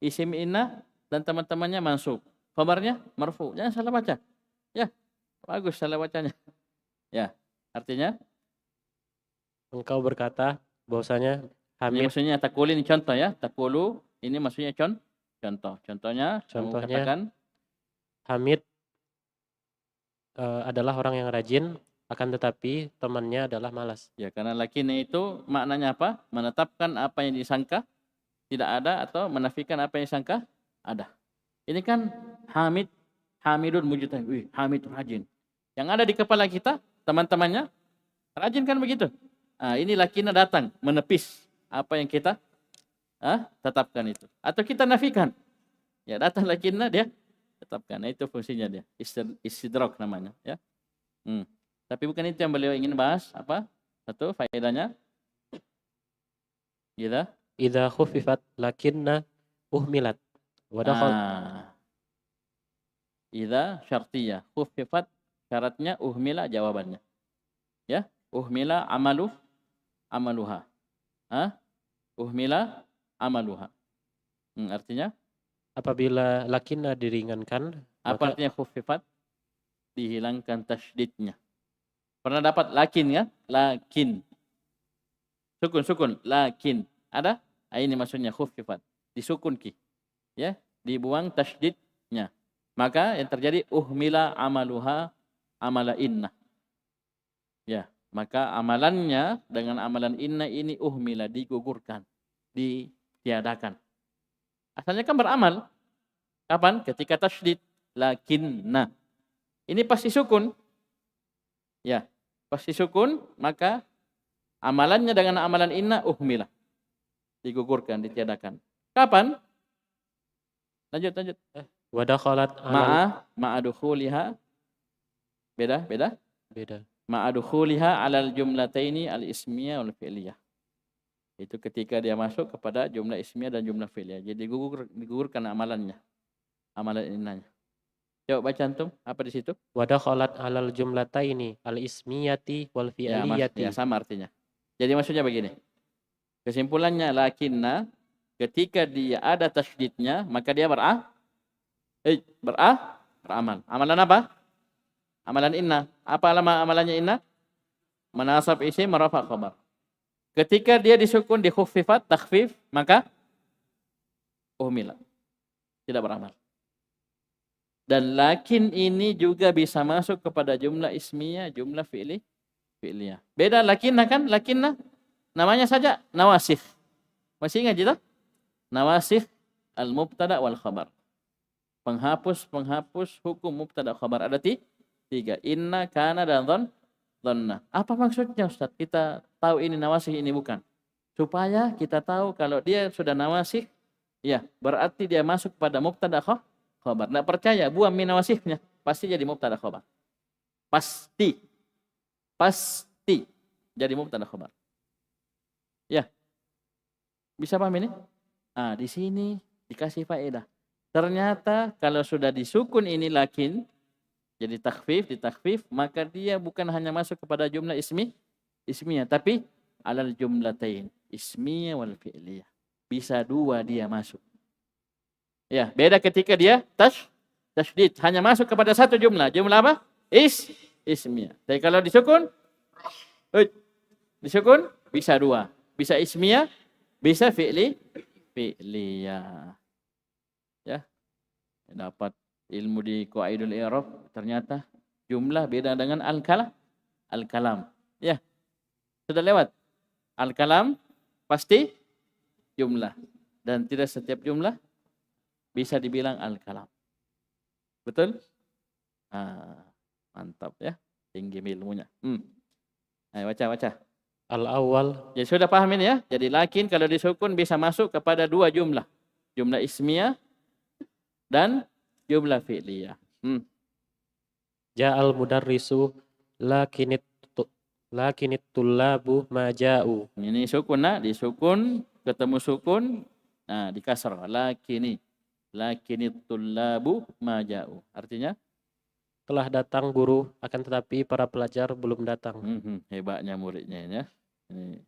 isim inna dan teman-temannya mansub. Khabarnya marfu. Jangan salah baca. Ya, bagus salah bacanya. Ya, artinya Engkau berkata bahwasanya ini Hamid, maksudnya takulu ini contoh ya. Takulu ini maksudnya contoh. Contohnya kamu Contohnya, katakan Hamid adalah orang yang rajin, akan tetapi temannya adalah malas. ya, karena lakinnya itu maknanya apa? Menetapkan apa yang disangka tidak ada atau menafikan apa yang disangka ada. Ini kan Hamidun mujtahid. Wih, Hamid rajin. Yang ada di kepala kita, teman-temannya rajin kan begitu. Nah, ini lakinnya datang menepis apa yang kita tetapkan itu. Atau kita nafikan. Ya, datang lakinnya dia tetapkan. Nah, itu fungsinya dia. Istidrak namanya, ya. Tapi bukan itu yang beliau ingin bahas. Apa? Satu faedahnya. Gitu. Idza khufifat lakinna uhmilat. Idza syartiyah. Khufifat syaratnya uhmila jawabannya. Ya, uhmila amaluha. Uhmila amaluha. Artinya apabila lakinna diringankan, apa artinya khufifat? Dihilangkan tasydidnya. Pernah dapat lakin kan? Lakin. Sukun, lakin. Ada? Ini maksudnya khufifat. Disukun ki. Ya, dibuang tasydidnya. Maka yang terjadi uhmila amaluha amala inna. Ya, maka amalannya dengan amalan inna ini uhmila, digugurkan, ditiadakan. Asalnya kan beramal. Kapan? Ketika tasydid. Lakinna. Ini pasti sukun. Ya, pasti sukun, maka amalannya dengan amalan inna uhmila. Digugurkan, ditiadakan. Kapan? Lanjut. Wa dakhalat Ma'adukhuliha. Beda. beda. Ma'adukhuliha alal jumlataini al-ismiyah wal fi'liyah. Itu ketika dia masuk kepada jumlah ismiyah dan jumlah fi'liyah. Jadi digugurkan amalannya. Amalan innanya. Coba baca antum, apa di situ? Wa dakhalat alal jumlataini al-ismiyati wal fi'liyati. Ya, sama artinya. Jadi maksudnya begini. Kesimpulannya lakinna ketika dia ada tasydidnya, maka dia beramal. Amalan apa? Amalan inna. Apa amalannya inna? Menasab isim, merafa khabar. Ketika dia disukun, dikhuffifat, takhfif, maka uhmila. Tidak beramal. Dan lakin ini juga bisa masuk kepada jumlah ismiyah, jumlah fi'liyah. Beda lakinna kan? Lakinna namanya saja nawasih. Masih ingat kita? Nawasih al-mubtada wal khabar. Penghapus hukum mubtada khabar. Ada tiga. Inna, kana, dan dhanna. Apa maksudnya Ustaz? Kita tahu ini nawasih, ini bukan. Supaya kita tahu kalau dia sudah nawasih, ya berarti dia masuk pada mubtada khabar. Tidak percaya, buang min nawasihnya. Pasti jadi mubtada khabar. Pasti jadi mubtada khabar. Ya. Bisa paham ini? Di sini dikasih faedah. Ternyata kalau sudah disukun ini lakin, jadi ditakhfif, maka dia bukan hanya masuk kepada jumlah ismiyah, tapi alal jumlatain, ismiyah wal fi'liyah. Bisa dua dia masuk. Ya, beda ketika dia tasydid, hanya masuk kepada satu jumlah. Jumlah apa? Ismiyah. Tapi kalau disukun bisa dua. Bisa ismiyah, bisa fi'liyah. Ya. Dapat ilmu di qawaidul i'rab, ternyata jumlah beda dengan al-kalam. Ya. Sudah lewat. Al-kalam pasti jumlah, dan tidak setiap jumlah bisa dibilang al-kalam. Betul? Mantap ya. Tinggi ilmunya. Ayo baca. Al-awwal. Jadi sudah paham ini ya. Jadi lakin kalau disukun bisa masuk kepada dua jumlah. Jumlah ismiyah dan jumlah fi'liyah. Ja'al mudarrisu lakinit tullabu ma ja'u. Ini sukun, disukun, ketemu sukun, di kasrah, lakini. lakinit tullabu ma ja'u. Artinya Telah datang guru, akan tetapi para pelajar belum datang. Hebatnya muridnya ya. Ini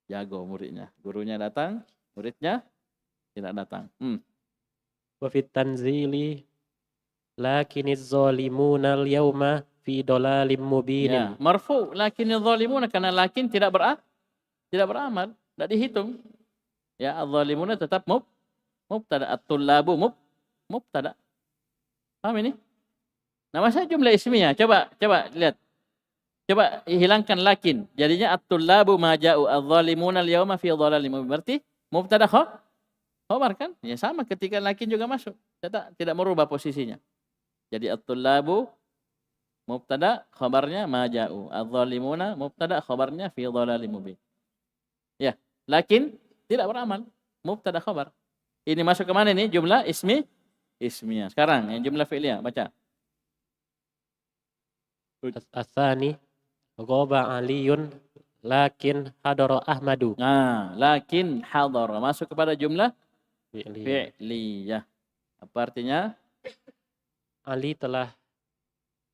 jago muridnya. Gurunya datang, muridnya tidak datang. Wa fit tanzili lakiniz zalimuna al-yawma fi dalalim Ya, mubinin. marfu lakinil zalimuna, karena lakin tidak beramal, tidak dihitung. Ya, az-zalimuna tetap mubtada, at-tullabu mubtada. Paham ini? Nama saya jumlah ismiyah. Coba lihat. Coba hilangkan lakin. Jadinya at-tullabu ma ja'u, az-zalimuna al-yawma fi dhalalim mubin. Berarti mubtada khabar kan? Ya sama, ketika lakin juga masuk. Tidak merubah posisinya. Jadi at-tullabu mubtada, khabarnya ma ja'u. Az-zalimuna mubtada, khabarnya fi dhalalim mubin. Ya, lakin tidak beramal. Mubtada khabar. Ini masuk ke mana ini? Jumlah ismiyah. Sekarang yang jumlah fi'liyah, baca. As-tsani ghaba Aliyun lakin hadara Ahmadu. Nah, lakin hadar masuk kepada jumlah Fi'li. fi'liyah. Apa artinya? Ali telah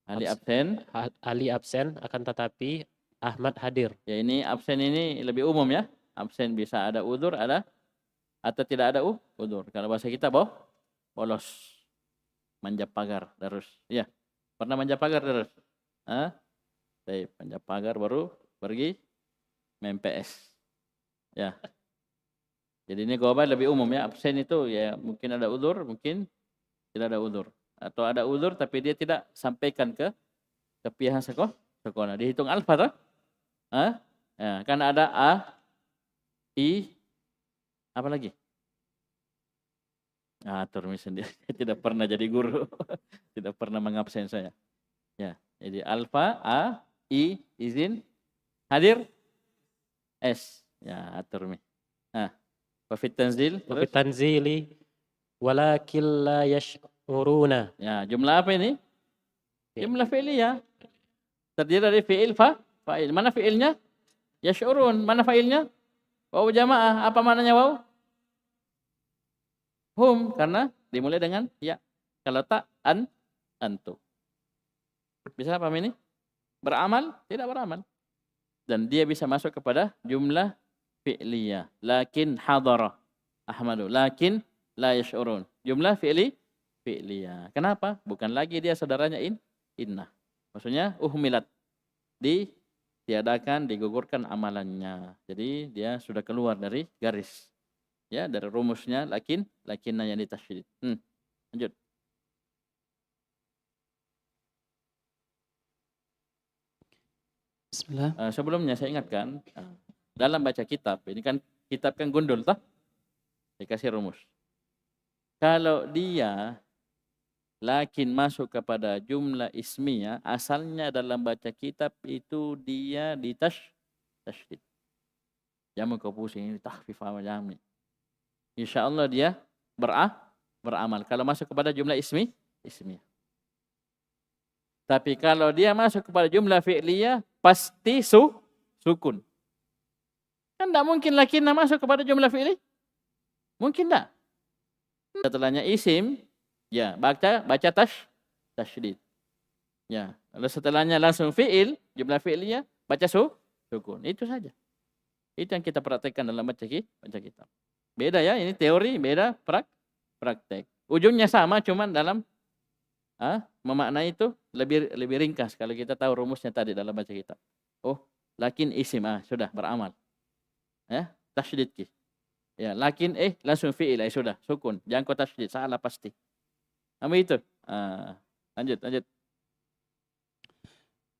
Ali absen. Ali absen, akan tetapi Ahmad hadir. Ya, ini absen ini lebih umum ya. Absen bisa ada udzur, ada atau tidak ada udzur. Kalau bahasa kita bolos. Manjat pagar terus. Ya. Pernah manjat pagar terus? Baik, manjat pagar baru pergi main PS. Ya. Jadi ini ghaibah lebih umum ya. Absen itu ya mungkin ada udzur, mungkin tidak ada udzur. Atau ada udzur tapi dia tidak sampaikan ke pihak sekolah. Dihitung alfa toh? Ya, kan ada A, I, apa lagi? Turmi sendiri. Tidak pernah jadi guru. Tidak pernah mengabsen saya. Ya, jadi alfa, A, I, izin, hadir, S. Ya, turmi. Wa fit tanzil. Wa fit tanzili walakin la yash'uruna. Ya, jumlah apa ini? Jumlah fi'liyah. Terdiri dari fi'il fa'il. Mana fi'ilnya? Yash'urun. Mana fa'ilnya? Waw jamaah. Apa maknanya waw? Hum, karena dimulai dengan ya. Kalau tak antu. Bisa paham ini? Beramal? Tidak beramal. Dan dia bisa masuk kepada jumlah fi'liyah. Lakin hadara Ahmadu. Lakin la yash'urun. Jumlah fi'liyah. Kenapa? Bukan lagi dia saudaranya innah. Maksudnya uhmilat. Ditiadakan, digugurkan amalannya. Jadi dia sudah keluar dari garis. Ya, dari rumusnya lakinna yang ditasydid. Lanjut. Bismillah. Sebelumnya saya ingatkan, dalam baca kitab, ini kan kitab kan gundul toh? Dikasih rumus. Kalau dia lakin masuk kepada jumlah ismiyah, asalnya dalam baca kitab itu dia ditasydid. Jangan kau pusing, ini takhfif sama jami. Insya Allah dia beramal. Kalau masuk kepada jumlah ismiyah. Tapi kalau dia masuk kepada jumlah fi'liyah, pasti sukun. Kan tidak mungkin lakinna masuk kepada jumlah fi'li. Mungkin tidak. Setelahnya isim, ya baca tasydid. Ya, lalu setelahnya langsung fi'il, jumlah fi'liyah, baca sukun. Itu saja. Itu yang kita praktekkan dalam baca kitab. Beda ya, ini teori, beda praktek. Ujungnya sama, cuman dalam memaknai itu lebih ringkas kalau kita tahu rumusnya tadi dalam baca kitab. Oh, lakin isim, sudah beramal. Ya, tasydid ki. Ya, lakin langsung fi'il, sudah, sukun. Jangan kau tasydid, salah pasti. Apa itu? Lanjut.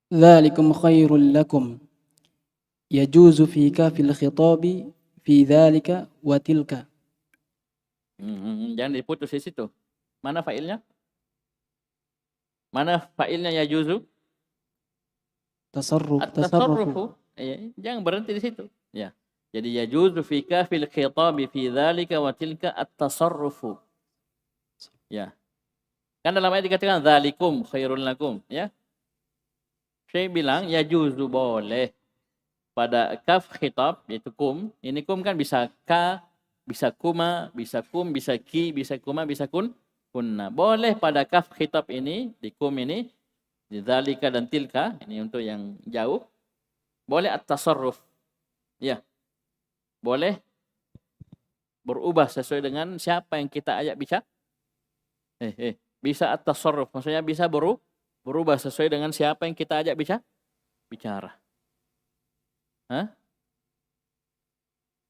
Dzalikum khairul lakum. Yajuzu fi kafil khitabi fi dzalika wa tilka. Jangan diputus di situ. Mana fa'ilnya? Mana fa'ilnya yajuzu? Tasarrufu. Jangan berhenti di situ. Ya. Jadi yajuzu fi kafil khitabi fi dzalika wa tilka at-tasarrufu. Ya. Kan dalam ayat dikatakan dzalikum khairul lakum, ya. Saya bilang yajuzu boleh pada kaf khitab yaitu kum. Ini kum kan bisa ka, bisa kuma, bisa kum, bisa ki, bisa kuma, bisa kunna. Boleh pada kaf khitab ini, di kum ini, di dzalika dan tilka, ini untuk yang jauh. Boleh at-tasarruf. Ya. Boleh berubah sesuai dengan siapa yang kita ajak bicara. Bisa at-tasarruf, maksudnya bisa berubah sesuai dengan siapa yang kita ajak bicara. Hah?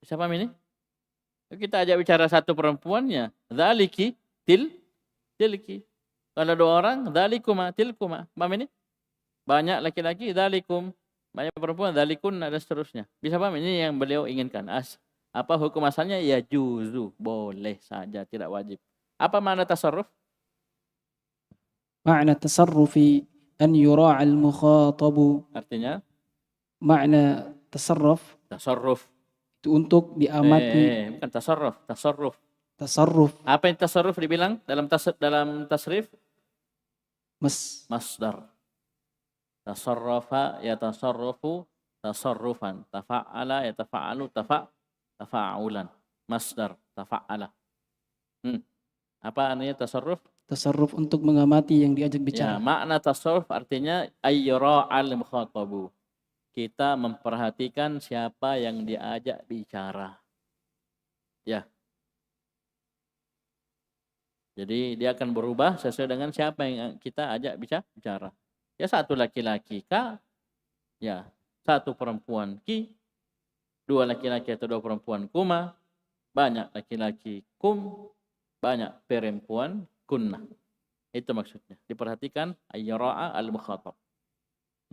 Bisa paham ini? Kita ajak bicara satu perempuannya, dzaliki tilki. Kalau dua orang, dzalikuma tilkuma. Paham ini? Banyak laki-laki, dzalikum. Banyak perempuan, dzalikun, dan seterusnya. Bisa paham ini yang beliau inginkan. Apa hukum asalnya? Ya juzu, boleh saja, tidak wajib. Apa makna tasarruf? معنى التصرف أن يراعى المخاطب. Artinya معنى تصرف tasarruf. itu untuk diamati. Bukan tasarruf, tasarruf. Tasarruf Apa yang tasarruf dibilang dalam tasrif? Masdar. Tasarrafa yatasarrafu tasarrufan. Tafa'ala yatafa'alu tafa'ulan. Masdar, tafa'ala. Apa artinya tasarruf? tasarruf untuk mengamati yang diajak Ya, bicara. makna tasarruf artinya ayyara'al mukhatabu. Kita memperhatikan siapa yang diajak bicara. Ya. Jadi dia akan berubah sesuai dengan siapa yang kita ajak bicara. Ya, satu laki-laki ka, ya, satu perempuan ki, dua laki-laki atau dua perempuan kuma, banyak laki-laki kum, banyak perempuan kunna. Itu maksudnya. Diperhatikan ayyara'a al-mukhatab.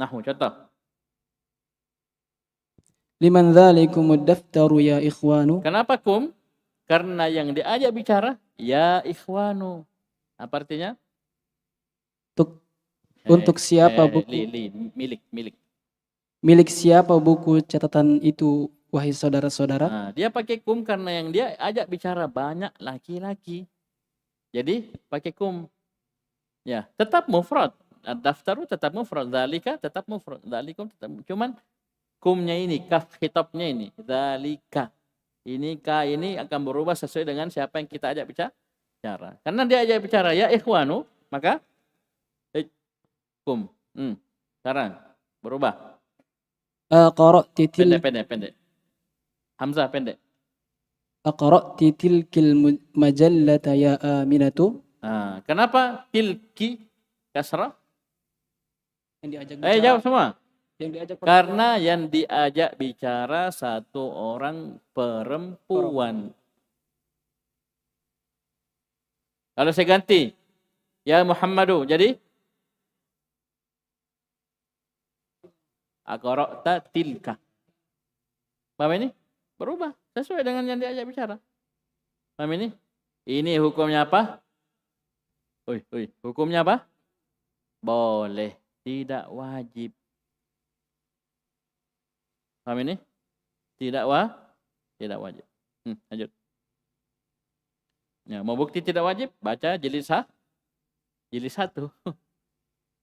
Nahwu contoh. Liman dzalikumud daftaru ya ikhwanu. Kenapa kum? Karena yang diajak bicara ya ikhwanu. Apa artinya? Untuk siapa buku? Milik. Milik siapa buku catatan itu, wahai saudara-saudara? Nah, dia pakai kum karena yang dia ajak bicara banyak laki-laki. Jadi pakai kum. Ya, tetap mufrad. Daftaru tetap mufrad. Dzalika tetap mufrad. Dzalikum tetap. Cuman kumnya ini, kaf khitabnya ini. Dzalika. Ini ka ini akan berubah sesuai dengan siapa yang kita ajak bicara. Karena dia ajak bicara ya ikhwanu, maka kum. Sekarang berubah. Aqra'ti Pendek. Hamzah pendek. Aqra'ti tilkil majallata ya Aminatu. Nah, kenapa tilki kasrah? Yang diajak bicara. Jawab semua. Yang diajak Karena yang diajak bicara satu orang perempuan. Kalau saya ganti, ya Muhammadu, jadi aqra'ta tilka. Paham ini? Berubah sesuai dengan yang diajak bicara. Paham ini? Ini hukumnya apa? Hukumnya apa? Boleh, tidak wajib. Paham ini? Tidak wajib. Lanjut. Ya, mau bukti tidak wajib, baca jilid 1.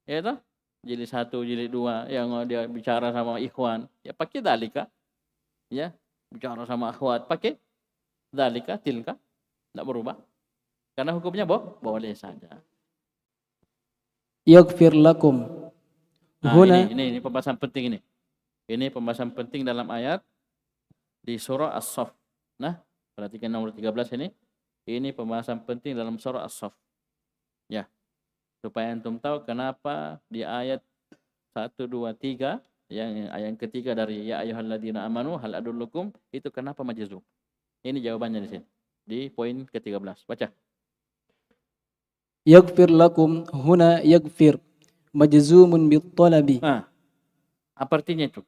Ya toh? Jilid 1, jilid 2 yang dia bicara sama ikhwan, ya pakai dzalika. Ya, bicara sama akhwat pakai dzalika, tilka. Enggak berubah. Karena hukumnya boleh saja. Yaghfir lakum. Nah, ini pembahasan penting ini. Ini pembahasan penting dalam ayat di surah As-Saff. Nah, perhatikan nomor 13 ini. Ini pembahasan penting dalam surah As-Saff. Ya. Supaya antum tahu kenapa di ayat 1, 2, 3 yang ayat ketiga dari ya ayyuhalladzina amanu hal adullukum itu kenapa majzum. Ini jawabannya di sini. Di poin ke-13. Baca. Yaghfir lakum, huna yaghfir majzumun bit talabi. Nah, apa artinya itu?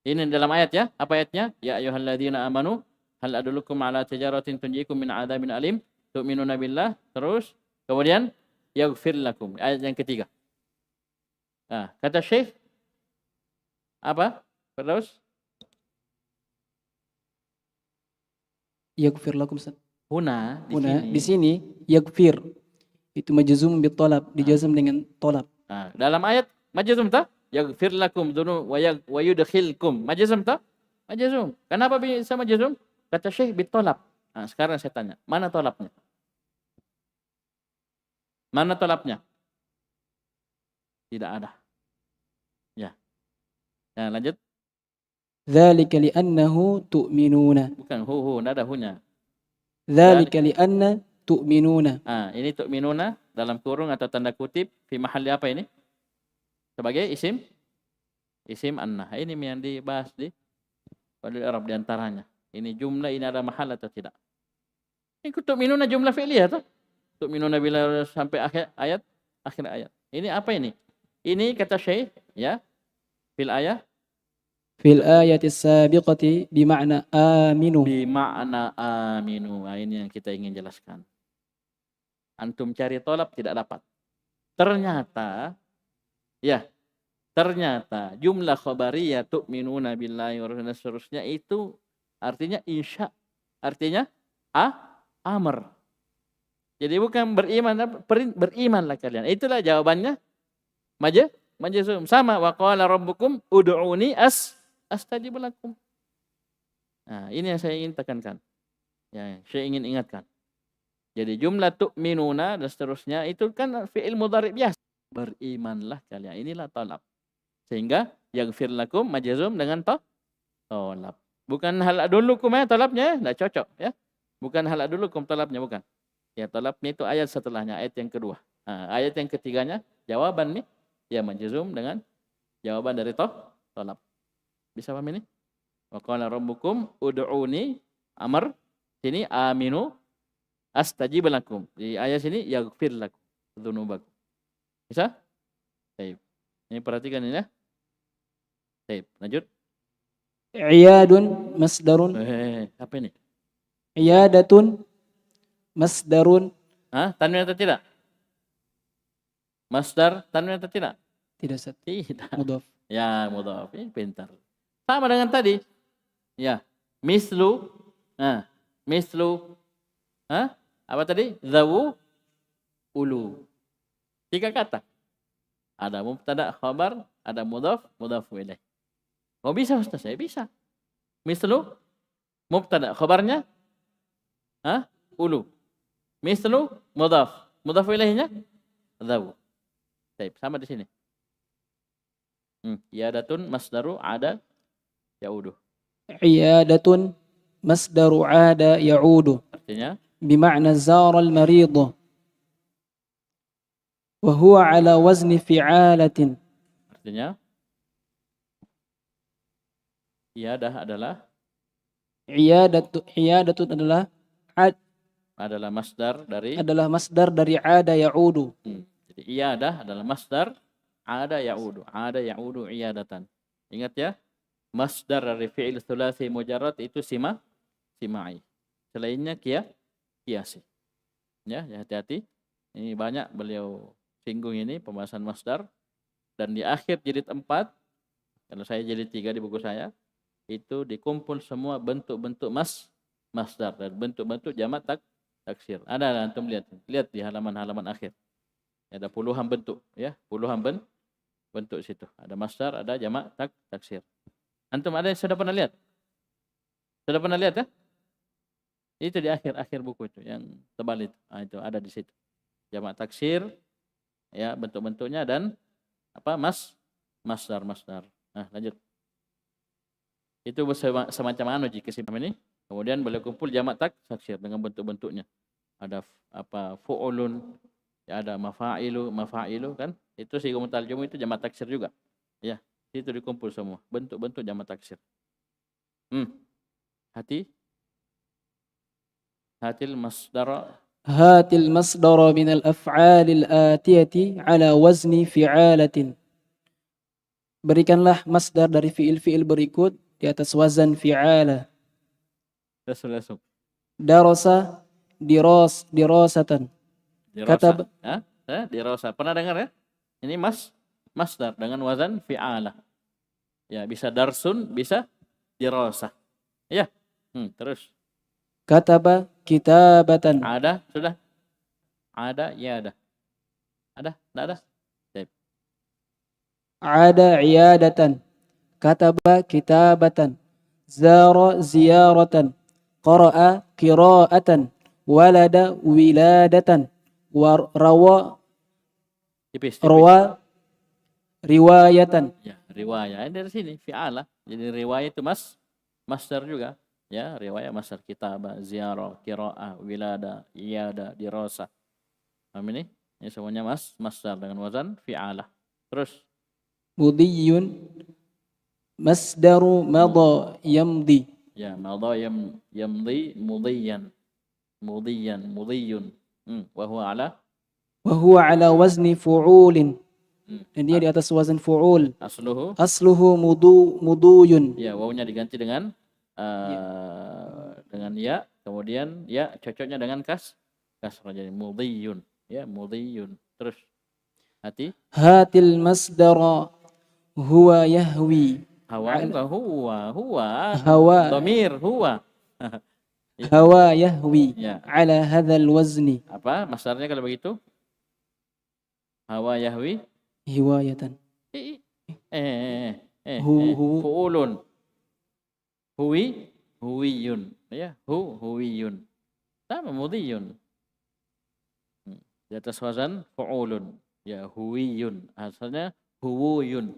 Ini dalam ayat ya. Apa ayatnya? Ya ayyuhalladzina amanu hal adullukum ala tijaratin tunjikum min adzabin alim tu'minuna billah. Terus kemudian yaghfir lakum. Ayat yang ketiga. Nah, kata Syekh apa? Terus Yaghfir lakum. huna di sini yaghfir itu majzum bit talab, dijazam dengan talab. Nah, dalam ayat majzum tak? Yaghfir lakum dzunub wa yudkhilkum. Majzum tak? Majzum. Kenapa bisa majzum? Kata Syekh bitolab. Nah, sekarang saya tanya, mana tolabnya? Mana tolabnya? Tidak ada. Ya. Nah, lanjut. ذلك لأنه تؤمنون Bukan hu, tidak ada hunya. ذلك لأن تؤمنون Ini tu'minuna dalam kurung atau tanda kutip fi mahalli apa ini? Sebagai isim annah. Ini yang dibahas di Arab di antaranya. Ini jumlah ini ada mahal atau tidak? Ini tu'minuna jumlah fi'liyah tuh. Tu'minuna bila sampai akhir ayat. Ini apa ini? Ini kata Syekh ya fil ayah في الآية السابقة بمعنى آمنوا bi makna aminu. Ini yang kita ingin jelaskan. Antum cari tolab tidak dapat. Ternyata jumlah khabariyah tu'minuna billahi wa rasulihi seterusnya itu artinya insya. Artinya amr. Jadi bukan berimanlah kalian. Itulah jawabannya majazum sama wa qala rabbukum ud'uni astajib lakum. Nah, ini yang saya ingin tekankan. Ya, saya ingin ingatkan. Jadi jumlah tu'minuna dan seterusnya itu kan fi'il mudhari' biasa. Berimanlah kalian. Inilah talab. Sehingga yaghfir lakum majazum dengan talab. Bukan hal adulukum ya talabnya, enggak cocok ya. Bukan hal adulukum talabnya bukan. Ya talabnya itu ayat setelahnya, ayat yang kedua. Ayat yang ketiganya jawaban nih ya majazum dengan jawaban dari talab. Bisa paham ini? Wa qala rabbukum ud'uni amr sini aminu astajib lakum. Di ayat sini yaghfir lakum dzunubakum. Bisa? Baik. Ini perhatikan ini ya. Baik, lanjut. Iyadun masdarun. Apa ini? Iyadatun masdarun. Tanwin atau tidak? Masdar tanwin atau tidak? Tidak, Ustaz. Tidak. Mudhaf. Ya, mudhaf. Ini pintar. Sama dengan tadi. Ya, mislu. Mislu. Apa tadi? Zawu ulu. 3 kata. Ada mubtada khabar, ada mudhaf ilaih. Oh bisa Ustaz, saya bisa. Mislu mubtada khabarnya ulu. Mislu mudhaf ilaihnya zawu. Baik, sama di sini. Iyadatun masdaru ada yaudu. Iyadatun masdaru ada yaudu. Artinya بمعنى زار المريض وهو على وزن فعالة. Artinya iyadah adalah iyadatun adalah masdar dari ada yaudu. Jadi iyadah adalah masdar ada yaudu iyadatan. Ingat ya, masdar dari fi'il tsulasi mujarrad itu simai. Selainnya kiasi. Ya, hati-hati. Ini banyak beliau singgung ini pembahasan masdar, dan di akhir jilid 4, kalau saya jilid 3 di buku saya, itu dikumpul semua bentuk-bentuk masdar dan bentuk-bentuk jamak taksir. Ada antum lihat di halaman-halaman akhir. Ada puluhan bentuk ya, bentuk situ. Ada masdar, ada jamak taksir. Antum ada yang sudah pernah lihat? Sudah pernah lihat ya? Itu di akhir buku itu yang tebal itu. Itu ada di situ. Jamak taksir ya, bentuk-bentuknya dan apa? Masdar. Nah, lanjut. Itu semacam jika kesimpulan ini. Kemudian beliau kumpul jamak taksir dengan bentuk-bentuknya. Ada apa? Fu'ulun, ya ada mafa'ilu kan? Itu sigha mutalajjum itu jamak taksir juga. Ya, itu dikumpul semua bentuk-bentuk jamak taksir. Hatil masdara min al-af'al al-atiyati ala wazni fi'alatin. Berikanlah masdar dari fi'il-fi'il berikut di atas wazan fi'ala. Langsung. Darasa dirasatan. Dirasa. Dirasa. Pernah dengar ya? Ini masdar dengan wazan fi'ala. Ya, bisa darsun, bisa dirasa. Ya. Terus. Kataba kitabatan. Ada, sudah. Ada, ya ada. Ada, enggak ada? Baik. Ada iyadatan. Kataba kitabatan. Zara ziyaratan. qara'a qira'atan, walada wiladatan, wa rawa Tipis. rawa riwayatan. Ya, riwayat dari sini fi'alah. Jadi riwayat itu masdar juga. Ya, riwayat masdar kitabah, ziarah, qiraah, wilada, iyada, dirasa. Paham ini? Ini semuanya masdar dengan wazan fi'alah. Terus Mudiyun masdaru mada yamdi. ya, madha yamdi mudiyan. Mudiyun. Wa huwa ala Wa huwa ala wazni fu'ulin. hmm, Dan dia di atas wazan fu'ul. asluhu Asluhu muduyun. ya, wawunya diganti dengan ya, kemudian ya cocoknya dengan kasrah jadi mudiyun. Ya, mudiyun. Terus hati Hatil masdara huwa yahwi. hawa enggak huwa Hawa dhamir huwa. hawa yahwi Ya, ala hadzal wazni apa masdarnya kalau begitu? Hawa yahwi hiwayatan. eh eh Hu- fuulun huwiyun ya huwiyun sama mudiyun. Di atas wazan fuulun ya huwiyun asalnya huwuyun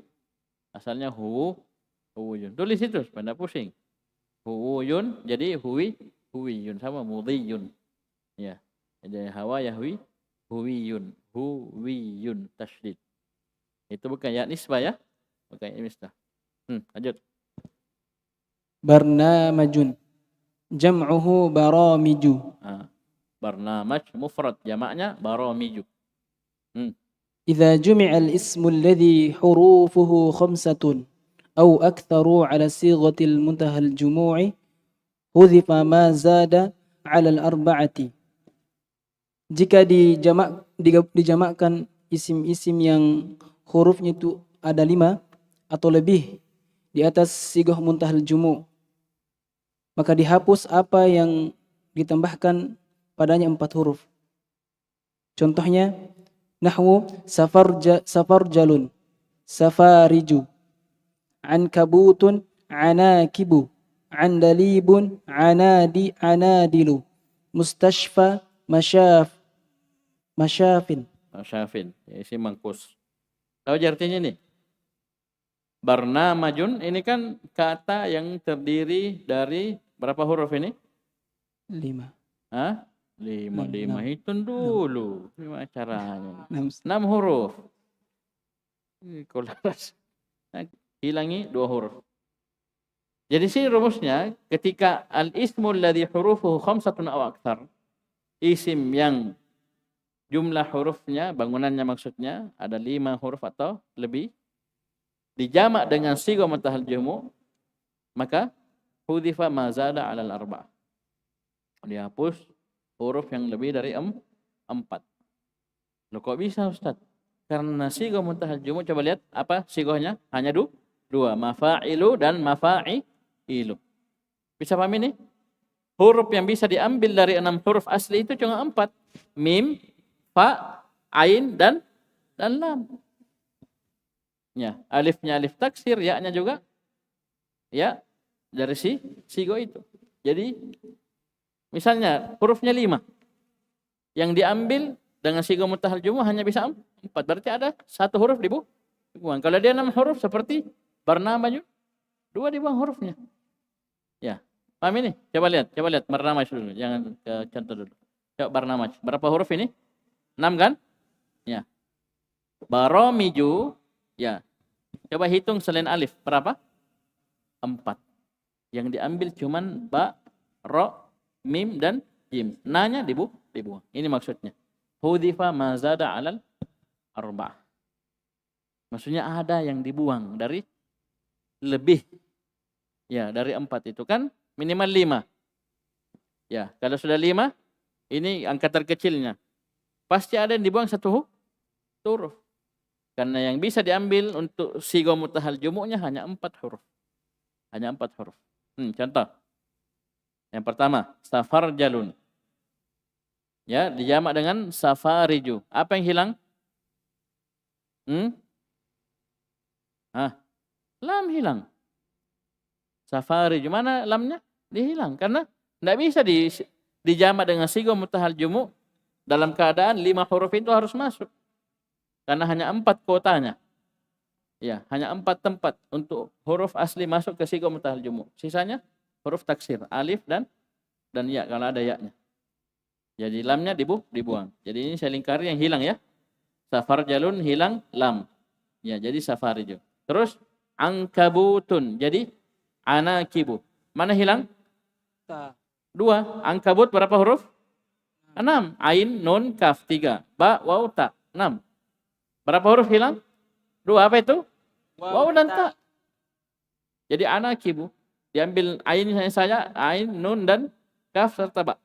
huwuyun tulis itu supaya tidak pusing huwuyun jadi huwiyun sama mudiyun ya. Jadi hawa yahwi huwiyun tasydid itu bukan ya nisbah ya, bukan ya nisbah. Lanjut. Barnamajun jam'uhu baramiju. Barnamaj mufrad, jamaknya baramiju. Idza jumi'a al-ismu alladhi hurufuhu khamsatun aw aktharu ala sighatil muntaha al-jumu'i hudhifa ma zada ala al-arba'ati. Jika dijamakkan isim-isim yang hurufnya itu ada 5 atau lebih di atas sigah muntahal jumu, maka dihapus apa yang ditambahkan padanya 4 huruf. Contohnya nahwu safarjalun, safariju, ankabutun, anakibu, andalibun, anadilu, mustashfa, masyafin. Masyafin, ya, isi mangkus. Tahu artinya nih? Barnamajun ini kan kata yang terdiri dari berapa huruf ini? 5. 5 hitung dulu. Gimana caranya? 6. 6 huruf. Kolaras. Hilangi 2 huruf. Jadi sini rumusnya ketika al-ismu alladhi hurufuhu khamsatun aw aktsar, isim yang jumlah hurufnya, bangunannya maksudnya ada 5 huruf atau lebih, dijamak dengan sigha muntahal jumu, maka hudhifa ma zada 'alal arba'. Dihapus huruf yang lebih dari 4. Loh kok bisa Ustaz? Karena sigha muntahal jumu, coba lihat apa sighahnya? Hanya 2, mafa'ilu dan mafa'ilu. Bisa paham ini? Huruf yang bisa diambil dari 6 huruf asli itu cuma 4. Mim, fa, ain dan lam. Ya, alifnya alif taksir, ya-nya juga ya dari sigha itu. Jadi misalnya hurufnya 5. Yang diambil dengan sigha muntahal jumu hanya bisa 4. Berarti ada 1 huruf dibuang. Kalau dia 6 huruf seperti barnamaj, 2 dibuang hurufnya. Ya. Paham ini? Coba lihat barnamaj dulu, jangan ke contoh dulu. Coba barnamaj. Berapa huruf ini? 6 kan? Ya. Baramiju, ya. Coba hitung selain alif, berapa? 4. Yang diambil cuman ba, ro, mim dan jim. Na-nya dibuang. Ini maksudnya. Hudhifa ma zada 'alal arba'. Maksudnya ada yang dibuang dari lebih. Ya, dari 4 itu kan minimal 5. Ya, kalau sudah 5, ini angka terkecilnya. Pasti ada yang dibuang 1 huruf. Karena yang bisa diambil untuk sigha muntahal jumu'nya hanya 4 huruf. Hanya 4 huruf. Contoh. Yang pertama, safarjalun. Ya, dijamak dengan safariju. Apa yang hilang? Lam hilang. Safariju, mana lamnya? Dihilang karena Tidak bisa dijamak dengan sigo muntahal jumu dalam keadaan 5 huruf itu harus masuk. Karena hanya 4 kuotanya. Ya, hanya 4 tempat untuk huruf asli masuk ke sigo muntahal jumu. Sisanya huruf taksir, alif dan ya kalau ada ya-nya. Jadi lamnya dibuang. Jadi ini saya lingkari yang hilang ya. Safar jalun hilang lam. Ya, jadi safariju. Terus angkabutun. Jadi anakibu. Mana hilang? Ta. 2. Angkabut berapa huruf? 6. Ain, nun, kaf 3. Ba, waw, ta 6. Berapa huruf hilang? 2. Apa itu? Waw dan ta. Jadi anakibu. Diambil ain saja, ain, nun dan kaf serta ba.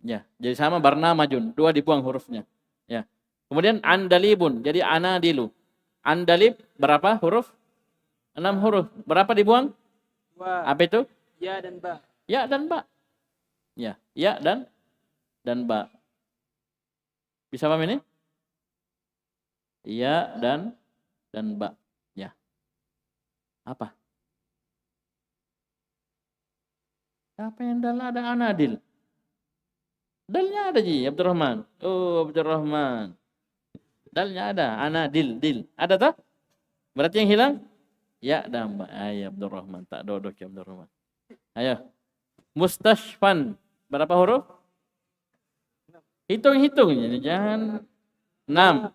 Ya, jadi sama barnamajun. 2 dibuang hurufnya. Ya. Kemudian andalibun. Jadi anadilu. Andalib berapa huruf? 6 huruf. Berapa dibuang? 2. Apa itu? Ya dan ba. Ya dan ba. Ya, ya dan ba. Bisa paham ini? Ya dan ba. Ya. Apa? Apa yang dal ada anadil? Dalnya ada Ji, Abdurrahman. Oh, Abdurrahman. Dalnya ada, anadil, dil. Ada tak? Berarti yang hilang? Ya dan ba. Ayo Abdurrahman, tak dodok ya Abdurrahman. Ayo. Mustashfan. Berapa huruf? Hitung-hitung. Jangan 6.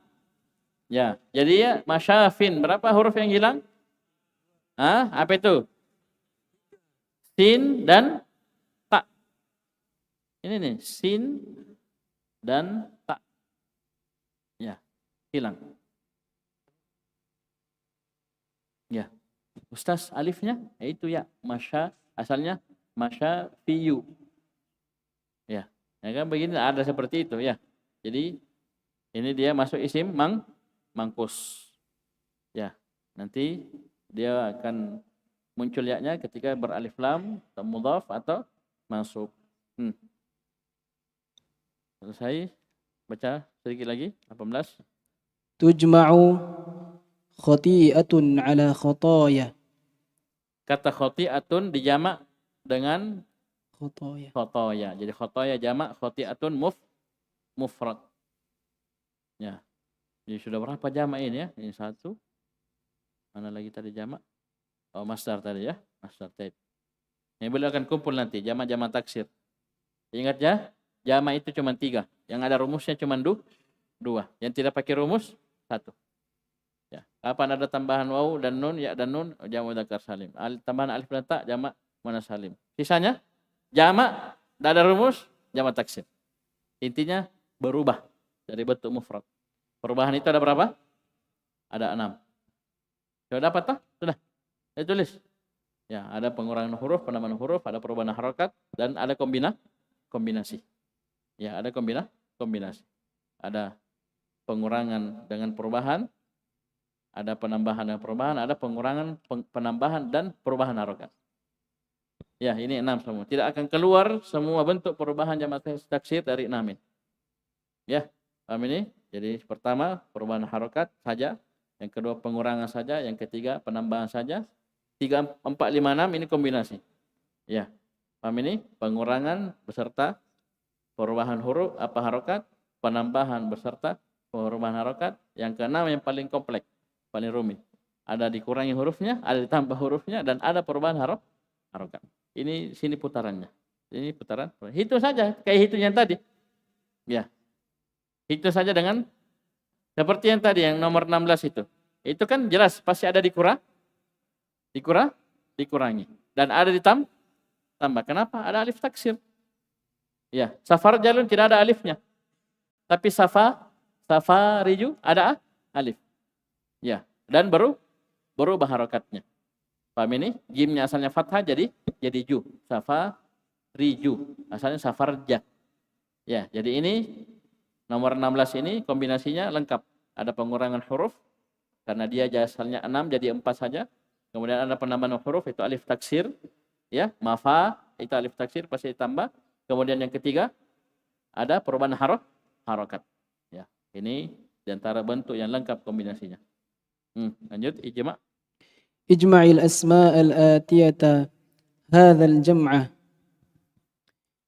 Ya. Jadi ya, masyafin. Berapa huruf yang hilang? Hah? Apa itu? Sin dan ta. Ini nih. Sin dan ta. Ya. Hilang. Ya. Ustaz, alifnya? Itu ya. Masya. Asalnya masya fiyu. Ya. Ya kan begini ada seperti itu ya. Jadi ini dia masuk isim mangkus. Ya. Nanti dia akan muncul ya-nya ketika beralif lam atau mudhaf atau masuk. Selesai. Baca sedikit lagi 18. Tujma'u khati'atun ala khataya. Kata khoti'atun dijamak dengan Khataya. khotoya. Jadi khotoya jamak, khoti'atun mufrad. Ya. Jadi sudah berapa jamak ini ya? Ini 1. Mana lagi tadi jamak? Oh, masdar tadi ya. Masdar taib. Ini beliau akan kumpul nanti jamak-jamak taksir. Ingat ya, jamak itu cuma 3. Yang ada rumusnya cuma 2. Yang tidak pakai rumus 1. Ya. Kapan ada tambahan waw dan nun, ya dan nun, jamak mudzakkar salim. Tambahan alif dan ta, jamak muannas salim. Sisanya jamak, tidak ada rumus, jamak taksir. Intinya berubah dari bentuk mufrad. Perubahan itu ada berapa? Ada 6. Sudah dapat tak? Sudah. Saya tulis. Ya, ada pengurangan huruf, penambahan huruf, ada perubahan harokat, dan ada kombinasi. Ya, ada kombinasi. Ada pengurangan dengan perubahan, ada penambahan dan perubahan, ada pengurangan, penambahan dan perubahan harokat. Ya, ini 6 semua. Tidak akan keluar semua bentuk perubahan jamak taksir dari 6 ini. Ya, paham ini? Jadi pertama perubahan harokat saja, yang kedua pengurangan saja, yang ketiga penambahan saja. 3, 4, 5, 6 ini kombinasi. Ya, paham ini? Pengurangan beserta perubahan huruf harokat, penambahan beserta perubahan harokat. Yang keenam yang paling kompleks, paling rumit. Ada dikurangi hurufnya, ada ditambah hurufnya, dan ada perubahan harokat. Ini sini putarannya. Ini putaran. Hitung saja kayak hitung yang tadi. Ya. Hitung saja dengan seperti yang tadi yang nomor 16 itu. Itu kan jelas pasti ada dikurangi. Dan ada ditambah. Kenapa? Ada alif taksir. Ya, safar jalun tidak ada alifnya. Tapi safariju ada alif. Ya, dan berubah harokatnya. Paham ini? Jimnya asalnya fathah jadi ju. Safariju. Asalnya safarja. Ya, jadi ini nomor 16 ini kombinasinya lengkap. Ada pengurangan huruf karena dia asalnya 6 jadi 4 saja. Kemudian ada penambahan huruf itu alif taksir. Ya, mafa itu alif taksir pasti ditambah. Kemudian yang ketiga ada perubahan harokat. Ya, ini di antara bentuk yang lengkap kombinasinya. Lanjut ijma'. اجمع الأسماء الآتية هذا الجمع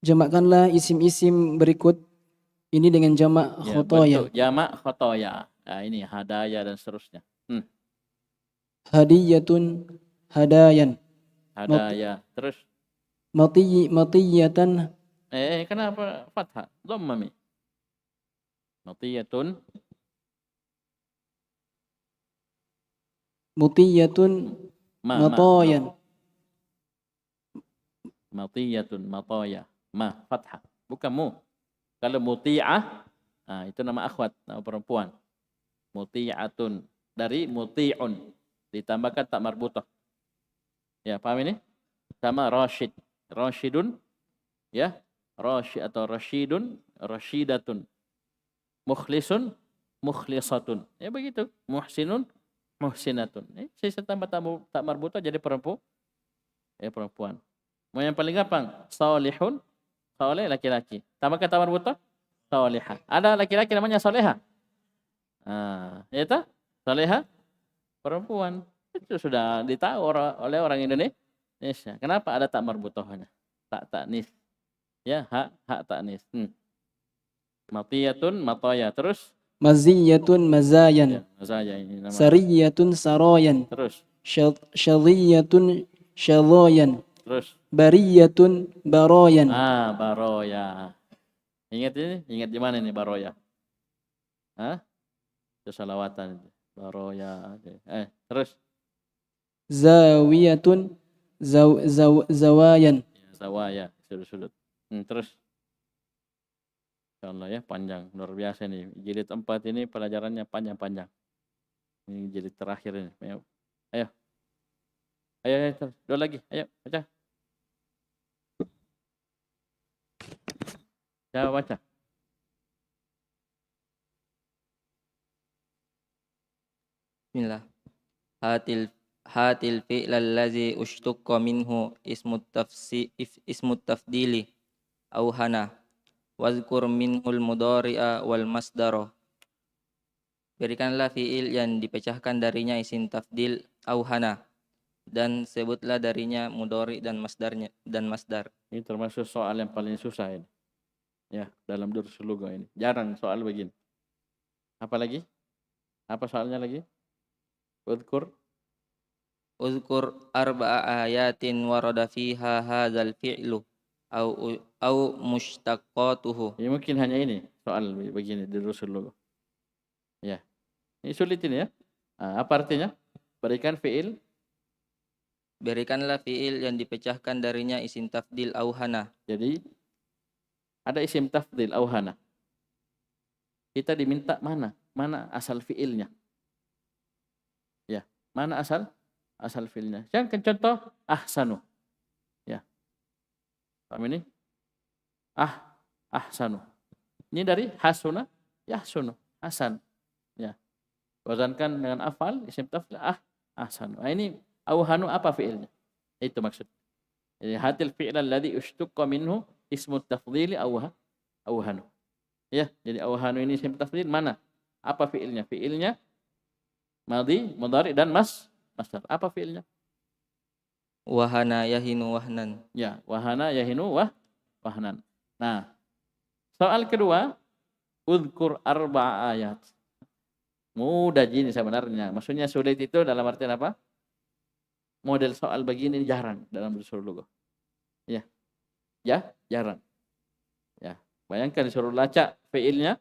Jamakkanlah isim-isim berikut ini dengan jamak Ya, khotoya. bentuk jamak khotoya. Nah, ini hadaya dan seterusnya. Hadiyatun, hadayan. Hadaya. Terus Matiyatan, kenapa fathah? Dhamma mi. Matiyatun mutiyatun, ma. matoyan. Matiyatun matoya. Ma fathah. Bukan mu. Kalau muti'ah, itu nama akhwat, nama perempuan. Muti'atun dari muti'un ditambahkan tak marbutah. Ya, paham ini? Sama Rashid. Rashidun, ya. Rashid atau Rashidun, Rashidatun. Mukhlisun, mukhlisatun. Ya begitu. Muhsinun, muhsinatun. Saya tambah tak marbutah jadi perempuan. Ya, perempuan. Mau yang paling gampang, salihun, saleh laki-laki. Tambahkan tak marbutah, salihah. Ada laki-laki namanya salihah. Ya itu, salihah perempuan. Itu sudah ditahu oleh orang Indonesia. Kenapa ada tak marbutahnya? Tak taknis. Ya, hak taknis. Matiyatun, matoya. Terus? Maziyatun, mazayan. Ya, mazaya ini nama. Sariyatun, saroyan. Terus? Syadiyatun, syadhoyan. Terus? Bariyatun, baroyan. Baroya. Ingat ini? Ingat di mana ini baroya? Itu salawatan. Baroya. Terus? Zawiyatun, zawayan. Ya, zawaya. Sudut-sudut. Terus? Insyaallah ya, panjang. Luar biasa nih. Jilid 4 ini pelajarannya panjang-panjang. Ini jilid terakhir ini. Ayo. Terus. Dua lagi. Ayo, baca. Coba baca. Bismillah. Hatil fi'l allazi ushtuqqa minhu ismut tafdili aw hana wazkur minhul mudhari'a wal masdara. Berikanlah fi'il yang dipecahkan darinya isim tafdil aw hana, dan sebutlah darinya mudhari dan masdar. Ini termasuk soal yang paling susah ini. Ya, dalam Durusul Lughah ini. Jarang soal begini. Apa lagi? Apa soalnya lagi? Uzkur arba'a ayatin warada fiha hadzal fi'lu au mushtaqqatuhu. Ya, mungkin hanya ini soal begini di Durusul Lughah. Ya. Ini sulit ini ya. Apa artinya? Berikan fi'il. Berikanlah fi'il yang dipecahkan darinya isim tafdil au hana. Jadi ada isim tafdil au hana. Kita diminta mana asal fi'ilnya. Ya, mana asal fi'ilnya. Yang contoh ahsanu. Ya. Paham ini? Ahsanu. Ini dari hasuna, yahsunu, hasan. Ya. Wazankan dengan afal isim tafdil ahsanu. Ini auhanu apa fi'ilnya? Itu maksud. Jadi hatil fi'il alladhi ushtuqqa minhu ismu tafdhili auhanu. Ya, jadi auhanu ini isim tafdhil mana? Apa fi'ilnya? Fi'ilnya madhi, mudhari dan masdar. Apa fi'ilnya? Wahana yahinu wahnan. Ya, wahana yahinu wahnan. Nah, soal kedua, udhkur arba'a ayat. Mudah gini sebenarnya. Maksudnya sulit itu dalam artian apa? Model soal begini jarang dalam Durusul Lughah. Ya, jarang. Ya, bayangkan disuruh lacak fi'ilnya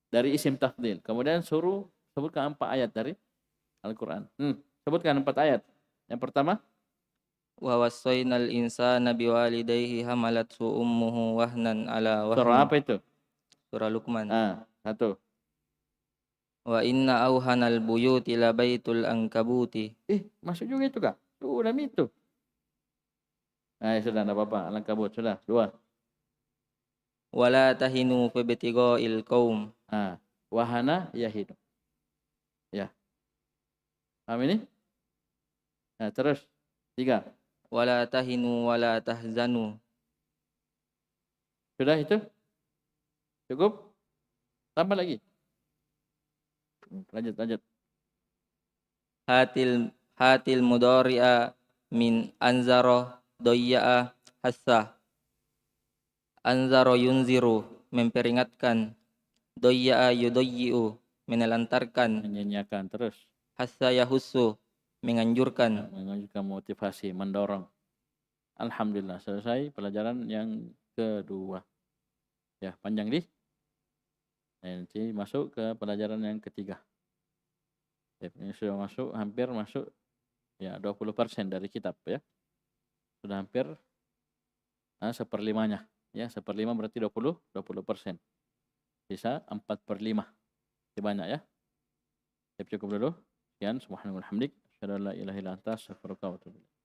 dari isim tafdil. Kemudian suruh sebutkan 4 ayat dari Al-Quran. Sebutkan 4 ayat. Yang pertama, Wa wassaynal insana biwalidayhi hamalathu ummuhu wahnan ala wahnin. surah apa itu? Surah Luqman. 1. Wa inna auhanal buyuti la baitul ankabuti. Masuk juga itu kah? Sudah itu. Sudah enggak apa-apa. Al-Ankabut sudah. 2. Wala tahinu fi ibtigha'il qaum. Wahana yahinu. Ya. Paham ini? Terus 3. Wala tahinu wala tahzanu. Sudah itu? Cukup? Tambah lagi. Lanjut. Hatil mudhari'a min anzara doyya'a hassa. Anzaro yunziru, memperingatkan. Doyya'a yudayyi'u, menelantarkan. menyanyiakan. Terus Hassa yahussu, menganjurkan. mengajukan motivasi, mendorong. Alhamdulillah, selesai pelajaran yang kedua. Ya, panjang di. Nanti masuk ke pelajaran yang ketiga. Ini sudah masuk, hampir masuk ya 20% dari kitab ya. Sudah hampir seperlimanya. Ya, seperlima berarti 20%. Sisa 4/5. Itu banyak ya. Cukup dulu. Sekian, subhanallah walhamdik. Asyhadu an la ilaha illa anta, astaghfiruka wa atubu ilaik.